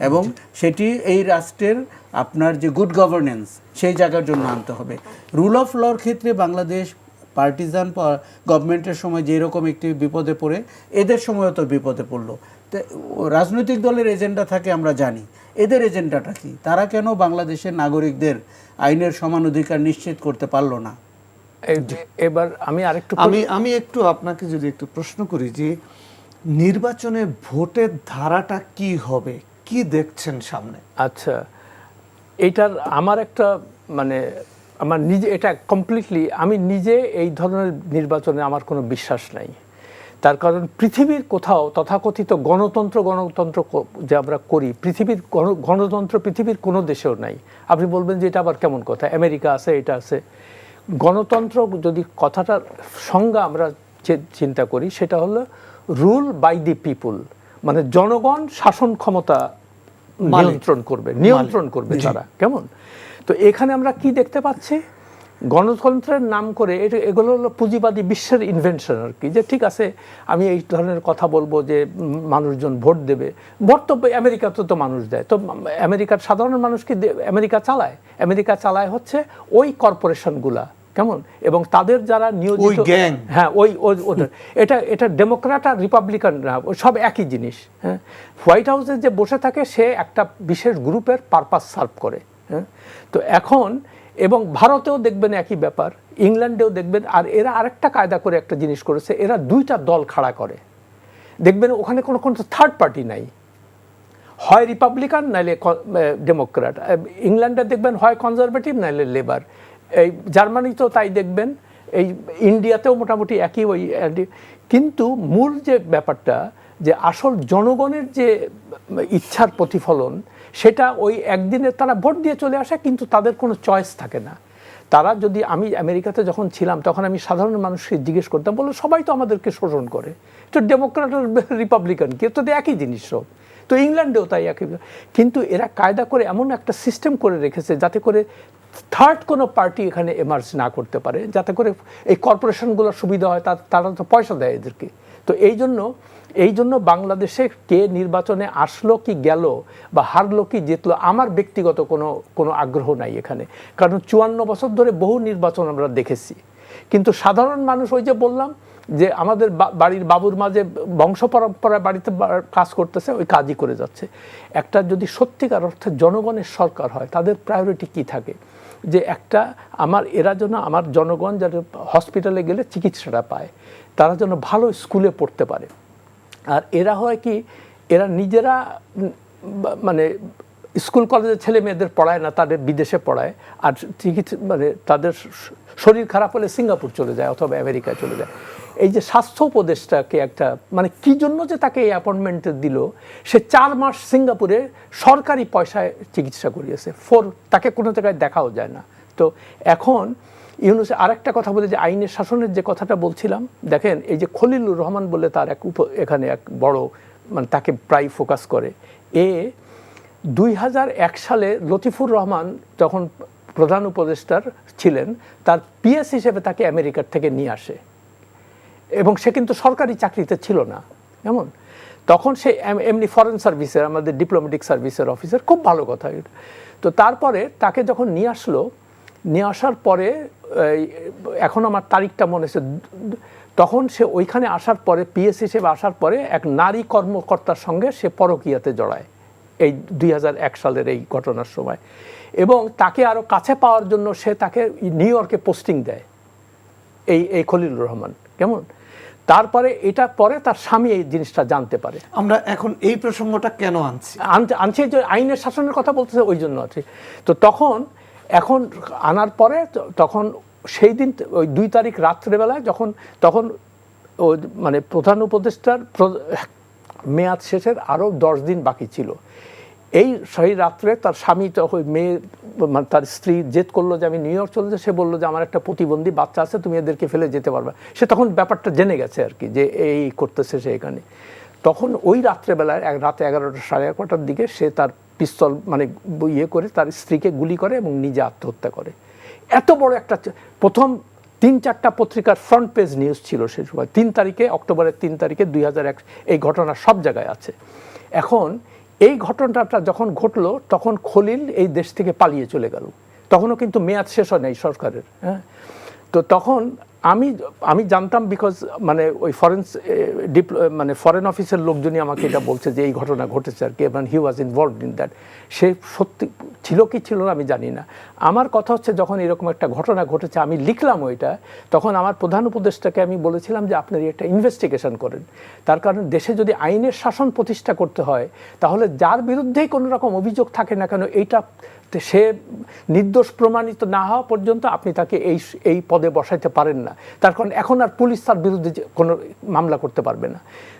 এবং সেটি এই রাষ্ট্রের আপনার যে গুড গভর্নেন্স সেই জায়গার জন্য আনতে হবে। রুল অফ লর ক্ষেত্রে বাংলাদেশ পার্টিজান গভর্নমেন্টের সময় যেরকম একটি বিপদে পড়ে, এদের সময়ও তো বিপদে পড়লো। তো রাজনৈতিক দলের এজেন্ডা থাকে আমরা জানি, এদের এজেন্ডাটা কি? তারা কেন বাংলাদেশের নাগরিকদের আইনের সমান অধিকার নিশ্চিত করতে পারলো না? এবার আমি একটু আপনাকে যদি একটু প্রশ্ন করি যে নির্বাচনে ভোটের ধারাটা কি হবে, কি দেখছেন সামনে? আচ্ছা, এইটার আমার একটা মানে আমার নিজে এটা কমপ্লিটলি আমি নিজে এই ধরনের নির্বাচনে আমার কোনো বিশ্বাস নাই। তার কারণ পৃথিবীর কোথাও তথাকথিত গণতন্ত্র যে আমরা করি, পৃথিবীর গণতন্ত্র পৃথিবীর কোনো দেশেও নাই। আপনি বলবেন যে এটা আবার কেমন কথা, আমেরিকা আছে, এটা আছে। গণতন্ত্র যদি কথাটার সংজ্ঞা আমরা চিন্তা করি, সেটা হলো রুল বাই দি পিপুল, মানে জনগণ শাসন ক্ষমতা নিয়ন্ত্রণ করবে তারা। কেমন? তো এখানে আমরা কি দেখতে পাচ্ছি, গণতন্ত্রের নাম করে এগুলো হলো পুঁজিবাদী বিশ্বের ইনভেনশন আর কি, যে ঠিক আছে আমি এই ধরনের কথা বলবো যে মানুষজন ভোট দেবে। ভোট তো আমেরিকাতে তো মানুষ দেয়, তো আমেরিকার সাধারণ মানুষ কি আমেরিকা চালায় হচ্ছে ওই কর্পোরেশনগুলা, কেমন, এবং তাদের যারা নিয়োজিত, হ্যাঁ ওদের এটা ডেমোক্র্যাট আর রিপাবলিকানরা সব একই জিনিস। হ্যাঁ, হোয়াইট হাউসে যে বসে থাকে সে একটা বিশেষ গ্রুপের পারপাস সার্ভ করে, হ্যাঁ, তো এখন এবং ভারতেও দেখবেন একই ব্যাপার, ইংল্যান্ডেও দেখবেন। আর এরা আরেকটা কায়দা করে একটা জিনিস করেছে, এরা দুইটা দল খাড়া করে। দেখবেন ওখানে কোনো থার্ড পার্টি নাই, হয় রিপাবলিকান নাইলে ডেমোক্র্যাট। ইংল্যান্ডে দেখবেন হয় কনজারভেটিভ নাইলে লেবার। এই জার্মানিতেও তাই দেখবেন, এই ইন্ডিয়াতেও মোটামুটি একই ওই। কিন্তু মূল যে ব্যাপারটা, যে আসল জনগণের যে ইচ্ছার প্রতিফলন, সেটা ওই একদিনে তারা ভোট দিয়ে চলে আসে, কিন্তু তাদের কোনো চয়েস থাকে না। তারা যদি, আমি আমেরিকাতে যখন ছিলাম তখন আমি সাধারণ মানুষকে জিজ্ঞেস করতাম, বললো সবাই তো আমাদেরকে শোষণ করে, তো ডেমোক্র্যাট আর রিপাবলিকান কি, তো একই জিনিস সব। তো ইংল্যান্ডেও তাই একই। কিন্তু এরা কায়দা করে এমন একটা সিস্টেম করে রেখেছে যাতে করে থার্ড কোনো পার্টি এখানে এমার্জ না করতে পারে, যাতে করে এই কর্পোরেশনগুলোর সুবিধা হয়, তারা তো পয়সা দেয় এদেরকে। তো এই জন্য বাংলাদেশে কে নির্বাচনে আসলো কি গেল বা হারলো কি জিতলো, আমার ব্যক্তিগত কোনো আগ্রহ নাই এখানে। কারণ 54 বছর ধরে বহু নির্বাচন আমরা দেখেছি, কিন্তু সাধারণ মানুষ, ওই যে বললাম যে আমাদের বাড়ির বাবুর মাঝে বংশ পরম্পরায় বাড়িতে কাজ করতেছে, ওই কাজই করে যাচ্ছে। একটা যদি সত্যিকার অর্থে জনগণের সরকার হয়, তাদের প্রায়োরিটি কি থাকে, যে একটা এরা যেন আমার জনগণ যারা হসপিটালে গেলে চিকিৎসাটা পায়, তারা যেন ভালো স্কুলে পড়তে পারে। আর এরা হয় কি, এরা নিজেরা মানে স্কুল কলেজের ছেলে মেয়েদের পড়ায় না, তাদের বিদেশে পড়ায়। আর চিকিৎসা তাদের শরীর খারাপ হলে সিঙ্গাপুর চলে যায় অথবা আমেরিকায় চলে যায়। এই যে স্বাস্থ্য উপদেষ্টাকে একটা কি জন্য যে তাকে এই অ্যাপয়েন্টমেন্ট দিল, সে 4 মাস সিঙ্গাপুরে সরকারি পয়সায় চিকিৎসা করিয়েছে, তাকে কোনো জায়গায় দেখাও যায় না। তো এখন ইউনূস আরেকটা কথা বলে, যে আইনের শাসনের যে কথাটা বলছিলাম, দেখেন এই যে খলিলুর রহমান বলে তার এখানে এক বড় তাকে প্রায় ফোকাস করে। 2001 সালে লতিফুর রহমান যখন প্রধান উপদেষ্টার ছিলেন, তার পিএস হিসেবে তাকে আমেরিকার থেকে নিয়ে আসে, এবং সে কিন্তু সরকারি চাকরিতে ছিল না এমন। তখন সে এমনি ফরেন সার্ভিসের, আমাদের ডিপ্লোম্যাটিক সার্ভিসের অফিসার, খুব ভালো কথা। তো তারপরে তাকে যখন নিয়ে আসার পরে, এখন আমার তারিখটা মনে আছে, তখন সে ওইখানে আসার পরে, পিএস হিসেবে আসার পরে এক নারী কর্মকর্তার সঙ্গে সে পরকীয়াতে জড়ায়, এই 2001 সালের এই ঘটনার সময়। এবং তাকে আরও কাছে পাওয়ার জন্য সে তাকে নিউ ইয়র্কে পোস্টিং দেয়, এই খলিলুর রহমান, কেমন। তারপরে এটা পরে তার স্বামী এই জিনিসটা জানতে পারে। আমরা এখন এই প্রসঙ্গটা কেন আনছি যে আইনের শাসনের কথা বলতেছে, ওই জন্য আছে। তো এখন আনার পরে, তখন সেই দিন ওই 2 তারিখ রাত্রেবেলায় তখন প্রধান উপদেষ্টার মেয়াদ শেষের আরও 10 দিন বাকি ছিল। সেই রাত্রে তার স্বামী, তার স্ত্রী জেদ করলো যে আমি নিউ ইয়র্ক চলে যাই। সে বললো যে আমার একটা প্রতিবন্ধী বাচ্চা আছে, তুমি এদেরকে ফেলে যেতে পারবে। সে তখন ব্যাপারটা জেনে গেছে আর কি, যে এই করতেছে সে এখানে। তখন ওই রাত্রেবেলায় রাতে 11টা সাড়ে 11টার দিকে সে তার পিস্তল ইয়ে করে তার স্ত্রীকে গুলি করে এবং নিজে আত্মহত্যা করে। এত বড় একটা, প্রথম 3-4টা পত্রিকার ফ্রন্ট পেজ নিউজ ছিল সে সময়। 3 তারিখে, অক্টোবরের 3 তারিখে 2001, এই ঘটনা সব জায়গায় আছে। এখন এই ঘটনাটা যখন ঘটলো, তখন খলিল এই দেশ থেকে পালিয়ে চলে গেল। তখনও কিন্তু মেয়াদ শেষ হয় নাই সরকারের। হ্যাঁ, তো তখন আমি জানতাম, বিকজ ওই ফরেন অফিসের লোকজনই আমাকে এটা বলছে যে এই ঘটনা ঘটেছে আর কি, এবং হি ওয়াজ ইনভলভড ইন দ্যাট। সে সত্যি ছিল কি ছিল না আমি জানি না। আমার কথা হচ্ছে, যখন এরকম একটা ঘটনা ঘটেছে, আমি লিখলাম ওইটা, তখন আমার প্রধান উপদেষ্টাকে আমি বলেছিলাম যে আপনারা একটা ইনভেস্টিগেশন করেন। তার কারণ দেশে যদি আইনের শাসন প্রতিষ্ঠা করতে হয়, তাহলে যার বিরুদ্ধেই কোনো রকম অভিযোগ থাকে না কেন, এইটা সে নির্দোষ প্রমাণিত না হওয়া পর্যন্ত আপনি তাকে এই পদে বসাইতে পারেন না। তার কারণ এখন আর পুলিশ তার বিরুদ্ধে কোনো মামলা করতে পারবে না।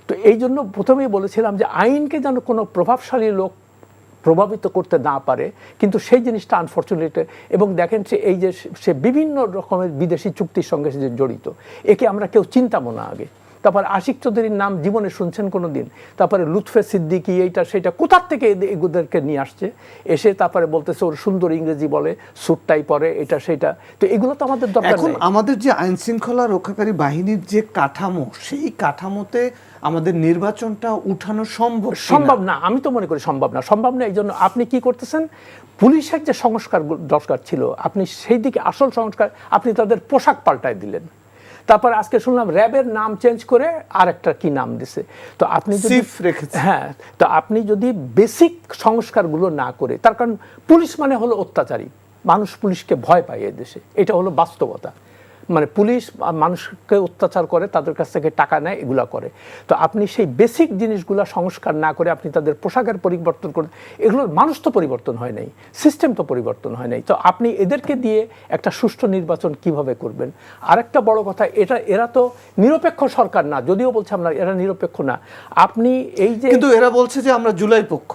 তো এই জন্য প্রথমেই বলেছিলাম যে আইনকে যেন কোনো প্রভাবশালী লোক প্রভাবিত করতে না পারে, কিন্তু সেই জিনিসটা আনফর্চুনেট। এবং দেখেন এই যে সে বিভিন্ন রকমের বিদেশি চুক্তির সঙ্গে যে জড়িত, একে আমরা কেউ চিন্তামো না আগে। তারপর আশিক চৌধুরীর নাম জীবনে শুনছেন কোনো দিন? তারপরে লুৎফে সিদ্দিকী, এইটা সেটা কোথার থেকে এগুলোদেরকে নিয়ে আসছে, এসে তারপরে বলতেছে ওর সুন্দর ইংরেজি বলে, স্যুটটাই পরে, এটা সেটা। তো এগুলো তো আমাদের দরকার নেই। আমাদের যে আইন শৃঙ্খলা রক্ষাকারী বাহিনীর যে কাঠামো, সেই কাঠামোতে আমাদের নির্বাচনটা উঠানো সম্ভব না। আমি তো মনে করি সম্ভব না। এই জন্য আপনি কি করতেছেন, পুলিশের যে সংস্কার দরকার ছিল, আপনি সেই দিকে আসল সংস্কার, আপনি তাদের পোশাক পাল্টায় দিলেন। তারপর আজকে শুনলাম র্যাবের নাম চেঞ্জ করে আরেকটা কি নাম দিছে। তো আপনি যদি সিফ রেখেছে। হ্যাঁ, তো আপনি যদি বেসিক সংস্কারগুলো না করে, তার কারণ পুলিশ মানে হলো অত্যাচারী, মানুষ পুলিশকে ভয় পায় এই দেশে, এটা হলো বাস্তবতা। মানে পুলিশ মানুষকে অত্যাচার করে, তাদের কাছ থেকে টাকা নেয়, এগুলা করে। তো আপনি সেই বেসিক জিনিসগুলো সংস্কার না করে আপনি তাদের পোশাকের পরিবর্তন করে, এগুলোর মানুষ তো পরিবর্তন হয় নাই, সিস্টেম তো পরিবর্তন হয় নাই। তো আপনি এদেরকে দিয়ে একটা সুষ্ঠু নির্বাচন কিভাবে করবেন? আরেকটা বড় কথা, এরা তো নিরপেক্ষ সরকার না, যদিও বলছে আমরা এরা নিরপেক্ষ না। আপনি এই যে, কিন্তু এরা বলছে যে আমরা জুলাই পক্ষ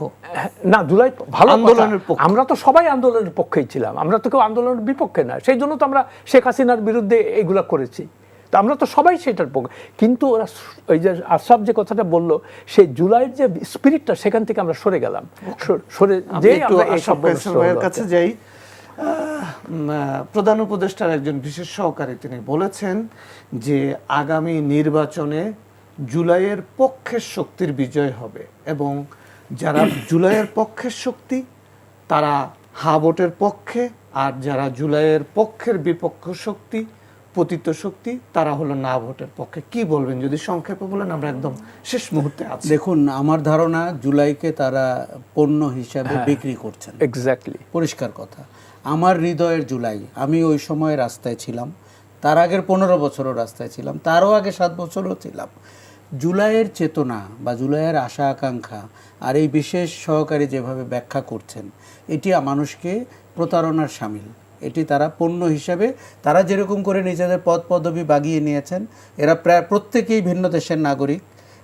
না জুলাই ভালো আন্দোলনের পক্ষে। আমরা তো সবাই আন্দোলনের পক্ষেই ছিলাম, আমরা তো কেউ আন্দোলনের বিপক্ষে না। সেই জন্য তো আমরা শেখ হাসিনার বিরুদ্ধে এগুলা করেছি, তো আমরা তো সবাই সেটার পক্ষে। কিন্তু ওরা ওই যে আশরাফ যে কথাটা বললো, সেই জুলাইয়ের যে স্পিরিটটা, সেখান থেকে আমরা সরে গেলাম, সরে যে আমরা এইসব কাছে যাই। প্রধান উপদেষ্টার একজন বিশেষ সহকারী তিনি বলেছেন যে আগামী নির্বাচনে জুলাইয়ের পক্ষের শক্তির বিজয় হবে, এবং যারা জুলাইয়ের পক্ষের শক্তি তারা হা ভোটের পক্ষে, আর যারা জুলাইয়ের পক্ষের বিপক্ষ শক্তি, পতিত শক্তি, তারা হলো না ভোটের পক্ষে। কি বলবেন যদি সংক্ষেপে বলেন, আমরা একদম শেষ মুহূর্তে আছি। দেখুন, আমার ধারণা জুলাইকে তারা পণ্য হিসাবে বিক্রি করছেন। এক্স্যাক্টলি, পরিষ্কার কথা। আমার হৃদয়ের জুলাই, আমি ওই সময় রাস্তায় ছিলাম, তার আগের 15 বছরও রাস্তায় ছিলাম, তারও আগে 7 বছরও ছিলাম। জুলাইয়ের চেতনা বা জুলাইয়ের আশা আকাঙ্ক্ষা আর এই বিশেষ সহকারী যেভাবে ব্যাখ্যা করছেন, এটি মানুষকে প্রতারণার শামিল। এটি তারা পণ্য হিসাবে, তারা যেরকম করে নিজেদের পদ পদবি বাগিয়ে নিয়েছেন, এরা প্রায় প্রত্যেকেই ভিন্ন দেশের নাগরিক,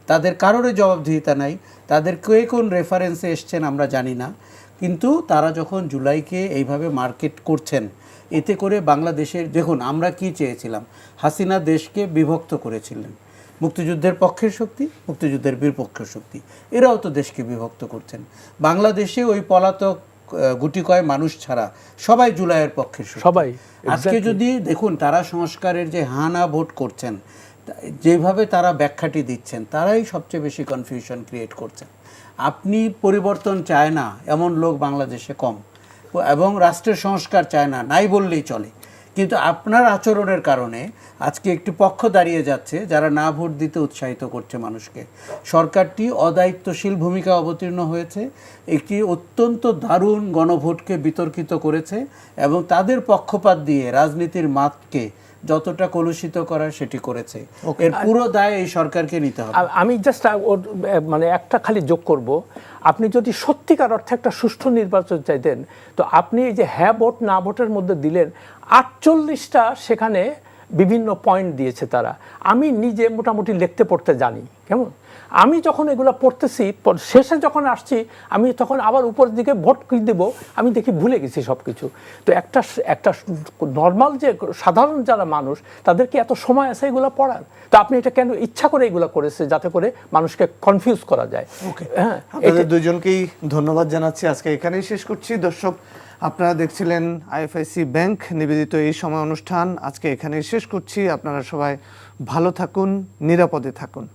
তাদের কারোরই জবাবদিহিতা নাই, তাদের কে কোন রেফারেন্সে এসছেন আমরা জানি না। কিন্তু তারা যখন জুলাইকে এইভাবে মার্কেট করছেন, এতে করে বাংলাদেশের, দেখুন আমরা কি চেয়েছিলাম, হাসিনা দেশকে বিভক্ত করেছিলেন, মুক্তিযুদ্ধের পক্ষের শক্তি, মুক্তিযুদ্ধের বিপক্ষের শক্তি, এরাও তো দেশকে বিভক্ত করছেন। বাংলাদেশে ওই পলাতক গুটি কয় মানুষ ছাড়া সবাই জুলাইয়ের পক্ষের শক্তি। সবাই। আজকে যদি দেখুন তারা সংস্কারের যে হানা ভোট করছেন, যেভাবে তারা ব্যাখ্যাটি দিচ্ছেন, তারাই সবচেয়ে বেশি কনফিউশন ক্রিয়েট করছেন। আপনি পরিবর্তন চায় না এমন লোক বাংলাদেশে কম, এবং রাষ্ট্রের সংস্কার চায় না, নাই বললেই চলে। কিন্তু আপনার আচরণের কারণে আজকে একটি পক্ষ দাঁড়িয়ে যাচ্ছে যারা না ভোট দিতে উৎসাহিত করছে মানুষকে। সরকারটি অদায়িত্বশীল ভূমিকা অবতীর্ণ হয়েছে, একটি অত্যন্ত দারুণ গণভোটকে বিতর্কিত করেছে, এবং তাদের পক্ষপাত দিয়ে রাজনীতির মাঠকে যতটা কলুষিত করার সেটি করেছে। এর পুরো দায় এই সরকারকে নিতে হবে। আমি জাস্ট মানে একটা খালি যোগ করব, আপনি যদি সত্যিকার অর্থে একটা সুষ্ঠু নির্বাচন চাইতেন, তো আপনি এই যে হ্যাঁ ভোট না ভোটের মধ্যে দিলেন 48টা, সেখানে বিভিন্ন পয়েন্ট দিয়েছে তারা। আমি নিজে মোটামুটি লিখতে পড়তে জানি, কেমন আমি যখন এগুলো পড়তেছি, শেষে যখন আসছি, আমি তখন আবার উপর দিকে ভোট কি দেব আমি দেখি ভুলে গেছি সব কিছু। তো একটা নর্মাল যে সাধারণ যারা মানুষ, তাদের কি এত সময় আছে এগুলো পড়ার? তো আপনি এটা কেন ইচ্ছা করে এগুলো করেছে, যাতে করে মানুষকে কনফিউজ করা যায়। হ্যাঁ, আপনাদের দুজনকেই ধন্যবাদ জানাচ্ছি। আজকে এখানেই শেষ করছি। দর্শক, আপনারা দেখছিলেন আইএফআইসি ব্যাংক নিবেদিত এই সময় অনুষ্ঠান। আজকে এখানেই শেষ করছি। আপনারা সবাই ভালো থাকুন, নিরাপদে থাকুন।